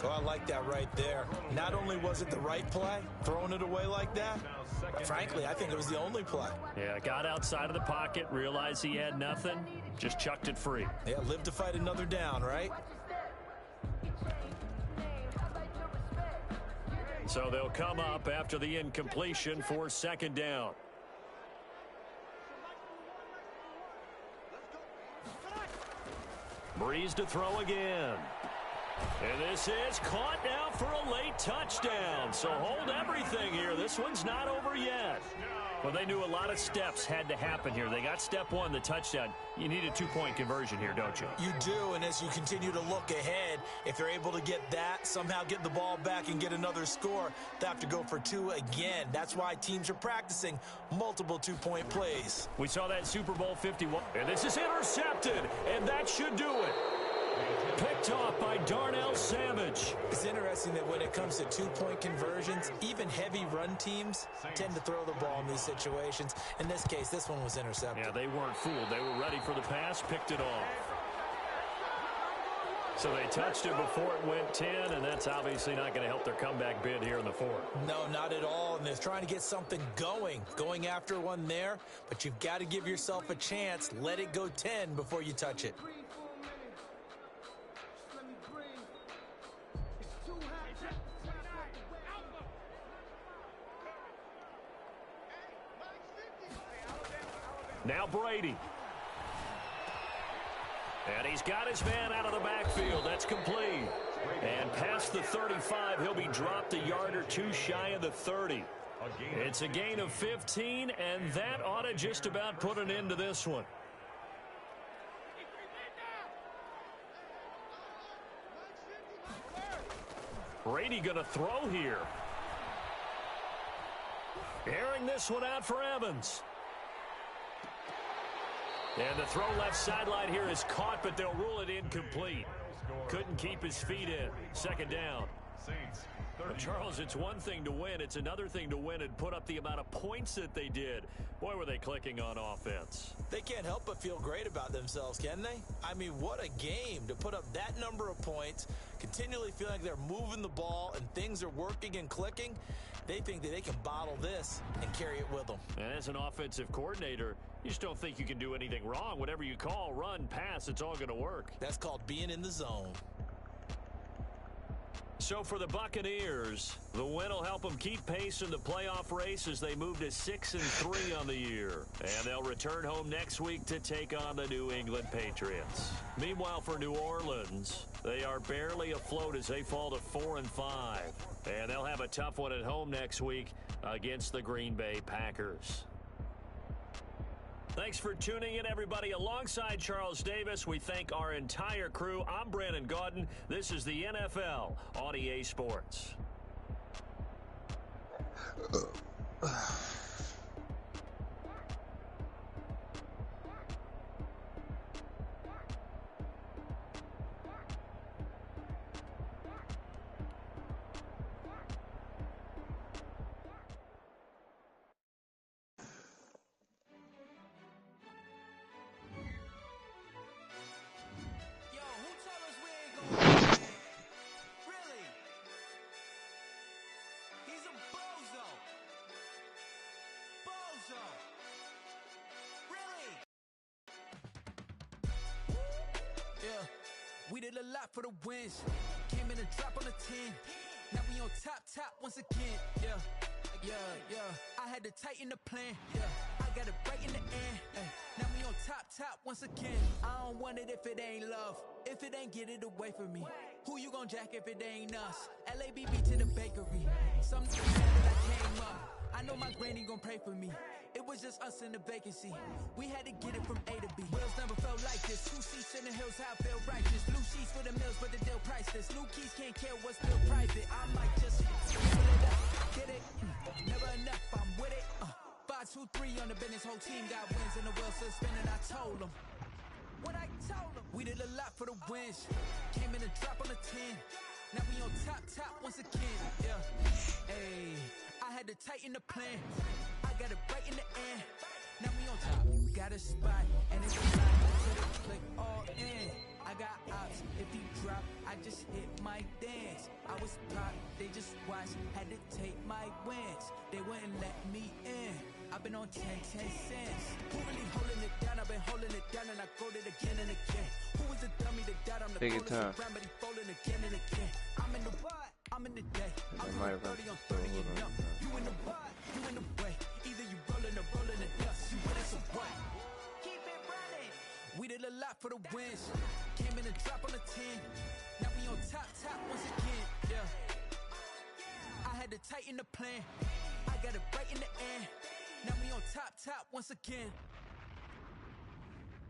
Oh, I like that right there. Not only was it the right play, throwing it away like that, but frankly, I think it was the only play. Yeah, got outside of the pocket, realized he had nothing, just chucked it free. Yeah, live to fight another down, right? So they'll come up after the incompletion for 2nd down. Breeze to throw again. And this is caught now for a late touchdown. So hold everything here. This one's not over yet. Well, they knew a lot of steps had to happen here. They got step one, the touchdown. You need a 2-point conversion here, don't you? You do, and as you continue to look ahead, if they're able to get that, somehow get the ball back and get another score, they have to go for 2 again. That's why teams are practicing multiple 2-point plays. We saw that Super Bowl 51, and this is intercepted, and that should do it. Picked off by Darnell Savage. It's interesting that when it comes to 2-point conversions, even heavy run teams tend to throw the ball in these situations. In this case, this one was intercepted. Yeah, they weren't fooled. They were ready for the pass, picked it off. So they touched it before it went 10, and that's obviously not going to help their comeback bid here in the fourth. No, not at all, and they're trying to get something going after one there, but you've got to give yourself a chance. Let it go 10 before you touch it. Now Brady. And he's got his man out of the backfield. That's complete. And past the 35, he'll be dropped a yard or two shy of the 30. It's a gain of 15, and that ought to just about put an end to this one. Brady going to throw here. Airing this one out for Evans. And the throw left sideline here is caught, but they'll rule it incomplete. Couldn't keep his feet in. 2nd down. But Charles, it's one thing to win. It's another thing to win and put up the amount of points that they did. Boy, were they clicking on offense. They can't help but feel great about themselves, can they? I mean, what a game to put up that number of points, continually feeling like they're moving the ball and things are working and clicking. They think that they can bottle this and carry it with them. And as an offensive coordinator, you just don't think you can do anything wrong. Whatever you call, run, pass, it's all going to work. That's called being in the zone. So for the Buccaneers, the win will help them keep pace in the playoff race as they move to 6-3 on the year. And they'll return home next week to take on the New England Patriots. Meanwhile, for New Orleans, they are barely afloat as they fall to 4-5. And they'll have a tough one at home next week against the Green Bay Packers. Thanks for tuning in, everybody. Alongside Charles Davis, we thank our entire crew. I'm Brandon Gaudin. This is the NFL on EA Sports. We did a lot for the wins. Came in a drop on a 10. Now we on top once again. Yeah. I had to tighten the plan. Yeah. I got it right in the end. Now we on top once again. I don't want it if it ain't love. If it ain't, get it away from me. Who you gon' jack if it ain't us? LABB to the bakery. Some niggas mad that I came up. I know my granny gon' pray for me. It was just us in the vacancy. We had to get it from A to B. Wheels never felt like this. 2 seats in the hills, how I feel righteous. Blue sheets for the mills, but the deal priceless. New keys can't care what's still private. I might just fill it up, get it. Never enough, I'm with it. 5 2-3 on the business, whole team got wins and the world still spinning. I told them what I told them. We did a lot for the wins. Came in and drop on the 10. Now we on top once again. Yeah. Hey, I had to tighten the plan. I got it right in the end. Now we on top. Got a spot and it's a lot to the click all in. I got ops. If he drop, I just hit my dance. I was pop, they just watched. Had to take my wins. They wouldn't let me in. I've been on 10 cents. Who really holding it down? I've been holding it down and I go it again and again. Who was the dummy that died? I'm the coldest around, but he folding again and again. I'm in the what? I'm in the day. I'm doing 30 on 30, you know. You in the what? You in the way. Either you rolling or rolling the dust. You with us or what? Keep it running. We did a lot for the wins. Came in and drop on the 10. Now we on top once again. Yeah. I had to tighten the plan. I got it right in the end. Now we on top once again.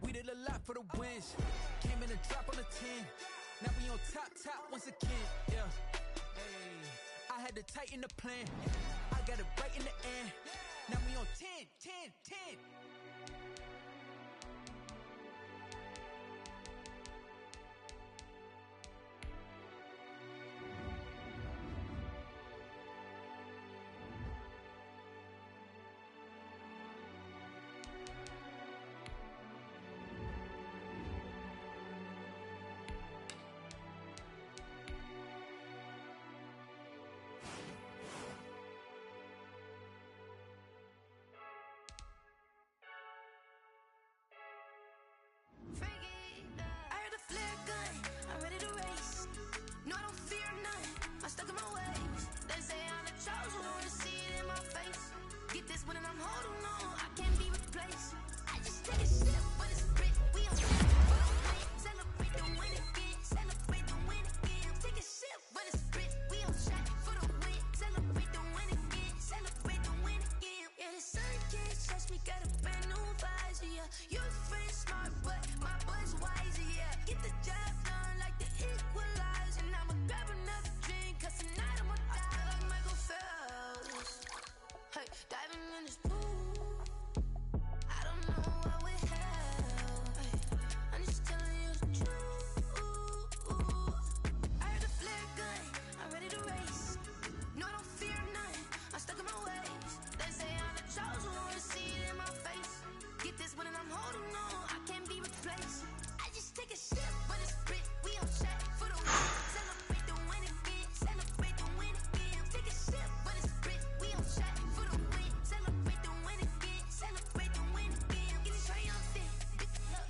We did a lot for the wins. Came in and drop on the 10. Now we on top once again. Yeah. Hey, I had to tighten the plan. I got it right in the end. Now we on 10. I heard a flare gun, I'm ready to race. No, I don't fear none, I'm stuck in my ways. They say I'm the chosen one, to see it in my face. Get this when I'm holding on, I can't be replaced. I just take a sip with a sprit, we on shot. Celebrate the win again, celebrate the win again. Take a sip with a sprit, we on shot for the win. Celebrate the win again, celebrate the win again. Yeah, the sun can't touch me, got a brand new visor, yeah. You're friend smart, but my boy's wiser, yeah. Get the job done like the equalizer. And I'ma grab another drink, cause tonight I'ma die like Michael Phelps. Hey, diving in this pool, I don't know what we have. Hey, I'm just telling you the truth. I heard a flare gun, I'm ready to race. No, I don't fear none, I'm stuck in my ways. They say I'm the chosen one, to see it in my face. Get this when I'm holding on, I can't be replaced. I just take a sip with a sprit, we on shot for the win. Celebrate the win again, celebrate the win again. Take a sip with a sprit, we on shot for the win. Celebrate the win again, celebrate the win again. Get it triumphant,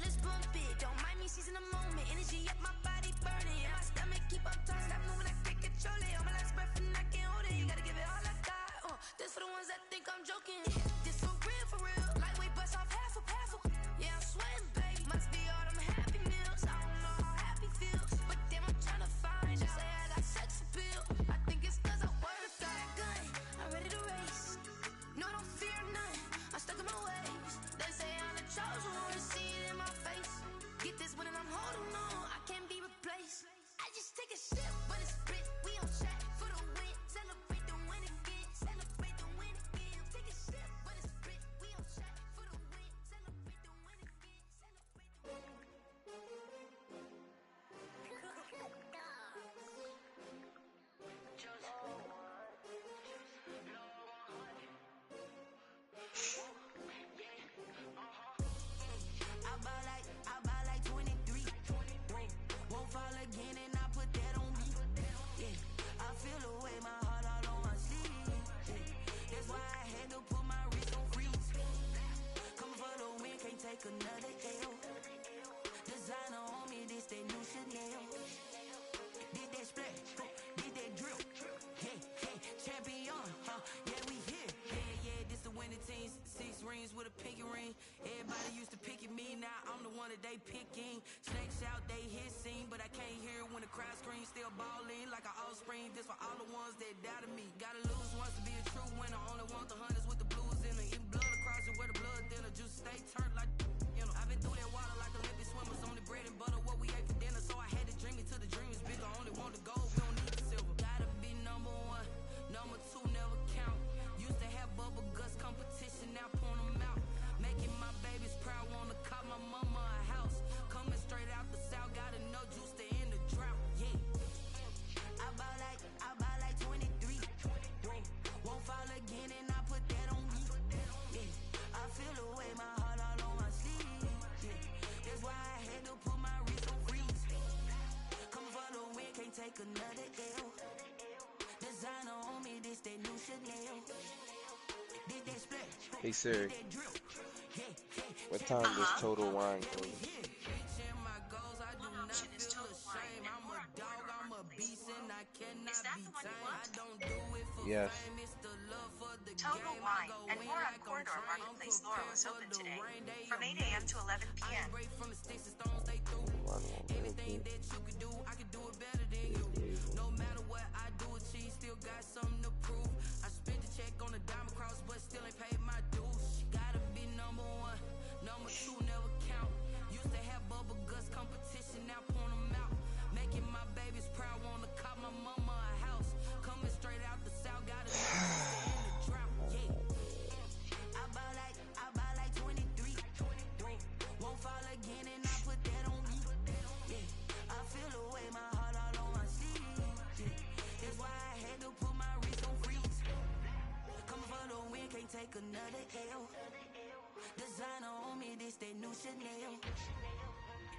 let's bump it. Don't mind me seizing the moment, energy up my body burning. And my stomach keep up turning, stop moving, I can't control it. On my last breath and I can't hold it, you gotta give it all I got. This for the ones that think I'm joking. This for real, lightweight bust off half a. Yeah, I'm sweating, baby. Must be all them happy meals. I don't know how happy feels, but damn, I'm trying to find. Just say I got sex appeal. I think it's cause I wear a fire gun. I'm ready to race. No, I don't fear none, I'm stuck in my ways. They say I'm the chosen one, to see it in my face. Get this when I'm holding on, I can't be replaced. I just take a sip with a sprit, we on shot for the win. Celebrate the win again, celebrate the win again. Take a sip with a sprit, we on shot for the win. Celebrate the win again, celebrate the win. I buy like 23. Won't fall again and I put that on me. Yeah, I feel the way, my heart all on my sleeve. That's why I had to put my wrist on freeze. Coming for the win, can't take another L. Designer on me, this that new Chanel. Did that splash, did that drill. Hey, champion, yeah, we here. Yeah, this the winning team. 6 rings with a pinky ring. Everybody used to pick at me, now I'm the one that they picking. Snakes out, they hissing, but I can't hear when the crowd screams. Still balling like an offspring. This for all the ones that doubted me. Gotta lose once to be a true winner. Only want the hunters with the blues in it. Eating blood across it where the blood thinner. Juice stay turned like, you know. I've been through that water like Olympic swimmers. Only bread and butter, what we ate for dinner. So I had to dream it till the dream is bigger. Only want the gold, we don't need the silver. Gotta be number 1, number 2 never count. Used to have bubble guts competition, now point Hey Siri, what time does Total Wine close? One option is Total Wine and more on corridor marketplace floral. Is that the one you want? Yes. Total Wine and more on corridor marketplace floral is open today from 8 a.m. to 11 p.m. Anything that you could do, I could do it better than you. No matter what I do, she still got something to prove. I spent the check on the diamond cross, but still ain't paid my dues. She gotta be number one, number two never count. Used to have bubble guts competition, now point them out. Making my babies proud, wanna cop my mama a house. Coming straight out the south, gotta in the drought. Yeah. I buy like 23. Won't fall again, and I put that on me. Yeah. I feel the way, my heart all on my sleeve. Yeah. That's why I had to put my wrist on freeze. Coming for the win, can't take another L. Designer on me, this that new Chanel.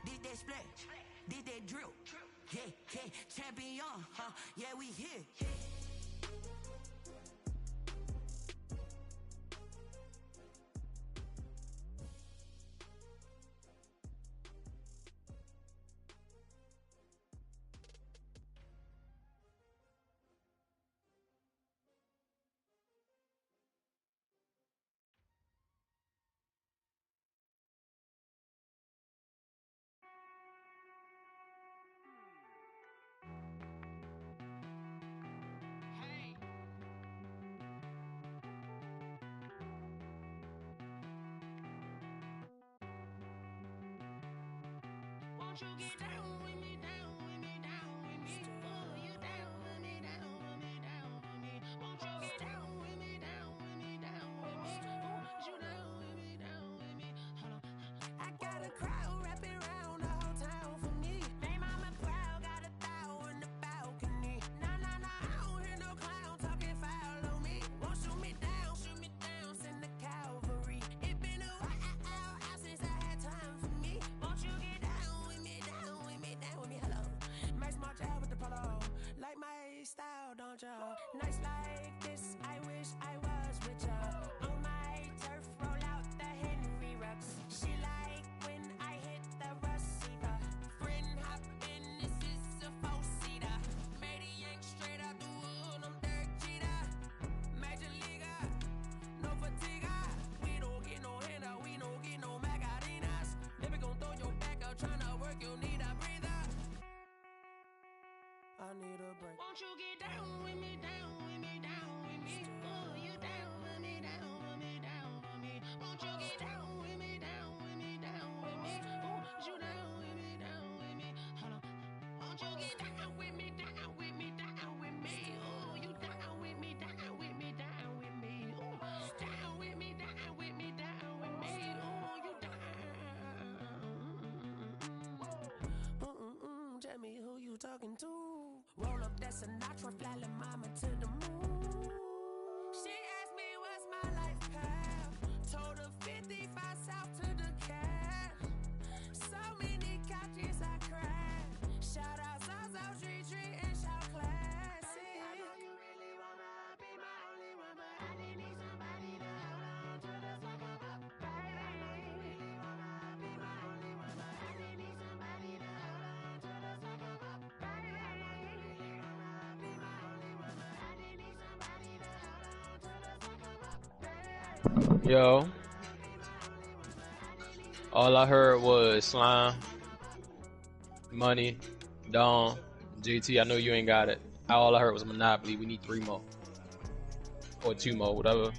Did that splash, did that drill. Yeah, yeah, champion, huh? Yeah, we here. Won't you get down with me, down with me, down with me? Oh, you down with me, down with me, down with me. Won't you get down with me, down with me, down with me? Oh, you down with me, down with me? Hold on. I got a crowd wrapping around the whole town for me. They mama proud, got a thou in the balcony. Nah, I don't hear no clown talking foul on me. Won't shoot me down, send the cavalry. It been a while since I had time for me. Won't you get down with me, down with me, down with me? Hello. Max March out with the polo. Like my style, don't y'all? Nights like this, I wish I was with y'all. On my turf, roll out the Henry Rux. She like when I hit the receiver. Friend hop in, this is a four-seater. Made a yank straight out the wood, I'm Derek Jeter. Major leaguer, no fatigue. We don't get no handout, we don't get no Magarinas. Never gon' throw your back out, tryna work, you need a breather. I need a break. Won't you get down with me, down with me, down with me? Oh, you down with me, down with me, down with me? Won't you get down with me, down with me, down with me? Oh, you down with me, down with me? Hold on. Won't you get down with me, down with me, down with me? Oh, you down with me, down with me, down with me? Oh, down with me, down with me, down with me? Oh, you down. Tell me who you talking to. Roll up that Sinatra, fly la mama to the moon. She asked me what's my life path. Told her 55 south to the cat. So many couches I crashed. Shout out South Street and shout classy. I know you really wanna be my only one, but I didn't need somebody to hold on to the fuck up, baby. I know you really wanna be my only one, but I didn't need somebody to hold on to the fuck up, baby. I know you really wanna be my only one, but I didn't need somebody to hold on to the fuck up, baby. Yo, all I heard was Slime, Money, Dawn, JT. I know you ain't got it. All I heard was Monopoly. We need 3 more. Or 2 more, whatever.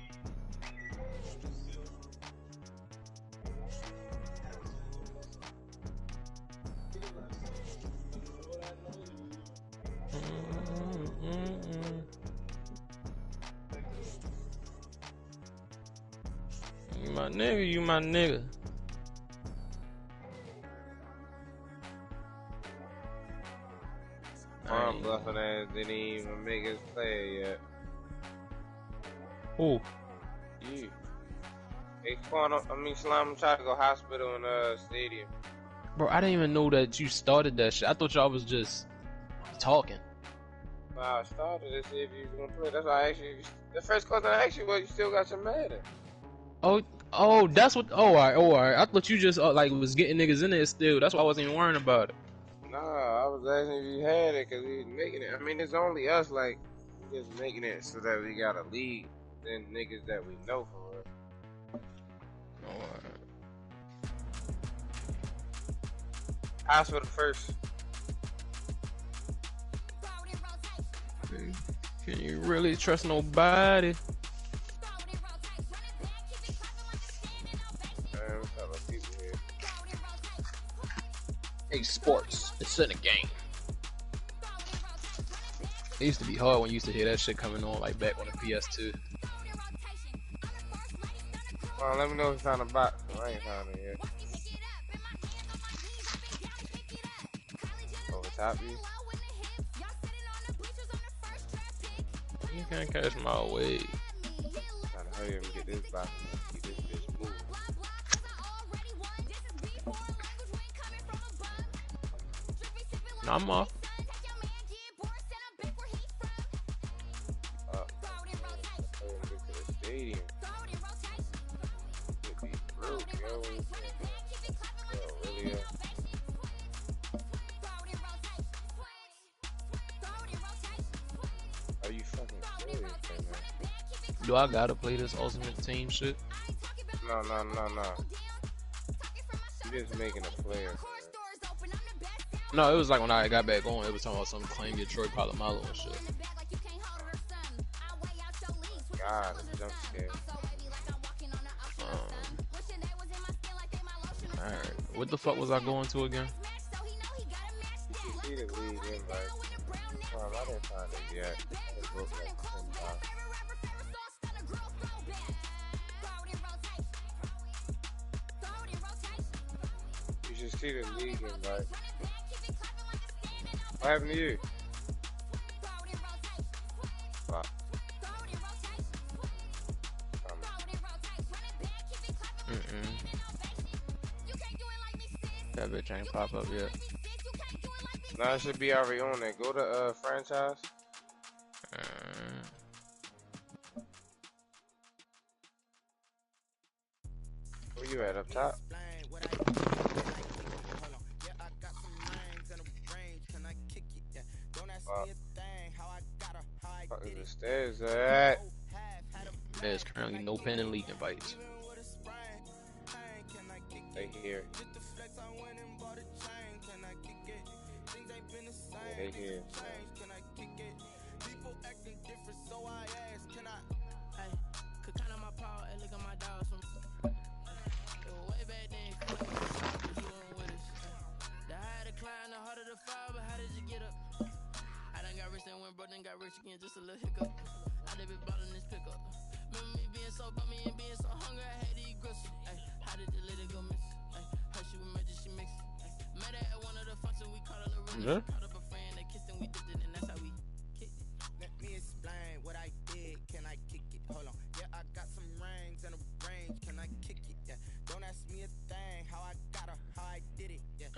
You my nigga, you my nigga. Arm bluffing ass didn't even make his play yet. Who? You. Hey, Slime tried to go hospital in the stadium. Bro, I didn't even know that you started that shit. I thought y'all was just talking. Nah, I started to see if you was gonna play. That's why I asked you. The first question I asked you was, you still got your Madden? Oh, oh, that's what. Oh, alright, oh, alright. I thought you just like was getting niggas in there still. That's why I wasn't even worrying about it. Nah, I was asking if you had it because we was making it. I mean, it's only us, like, just making it so that we got a lead than niggas that we know for real. Alright. Hospital first. Can you really trust nobody? Hey, sports. It's in a game. It used to be hard when you used to hear that shit coming on, like back on the PS2. Well, let me know if you found a box. I ain't found it yet. Over top of you. You can't catch my way. Trying to hurry up and get this box and keep this bitch moving. No, I'm off. Are you fucking serious, man? Do I gotta play this Ultimate Team shit? No. You just making a player, man. No, it was like when I got back on, it was talking about some claim your Troy Polamalu and shit. God, it's jump scare. Alright, what the fuck was I going to again? You see the league invite. I didn't find it yet. It looked like 10 You should see the league invite. What happened to you? Wow. That bitch ain't pop up yet. Nah, it should be already on there. Go to franchise. Where you at, up top? Fuck is the stairs at? There's currently no pending league invites. They here. Yeah, they here. Got rich again, just a little hiccup. I did been bought in this pickup. Remember me being so bummy and being so hungry, I had to eat gristle. Ay, how did the lady go miss? Ay, her she was major, she mixed. Met her at one of the functions, we caught her Lorena. Caught up a friend, they kissed and we did it, and that's how we kicked it. Let me explain what I did, can I kick it? Hold on, yeah, I got some rings and a range, can I kick it? Yeah, don't ask me a thing, how I got her, how I did it, yeah.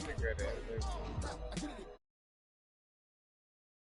Look at that.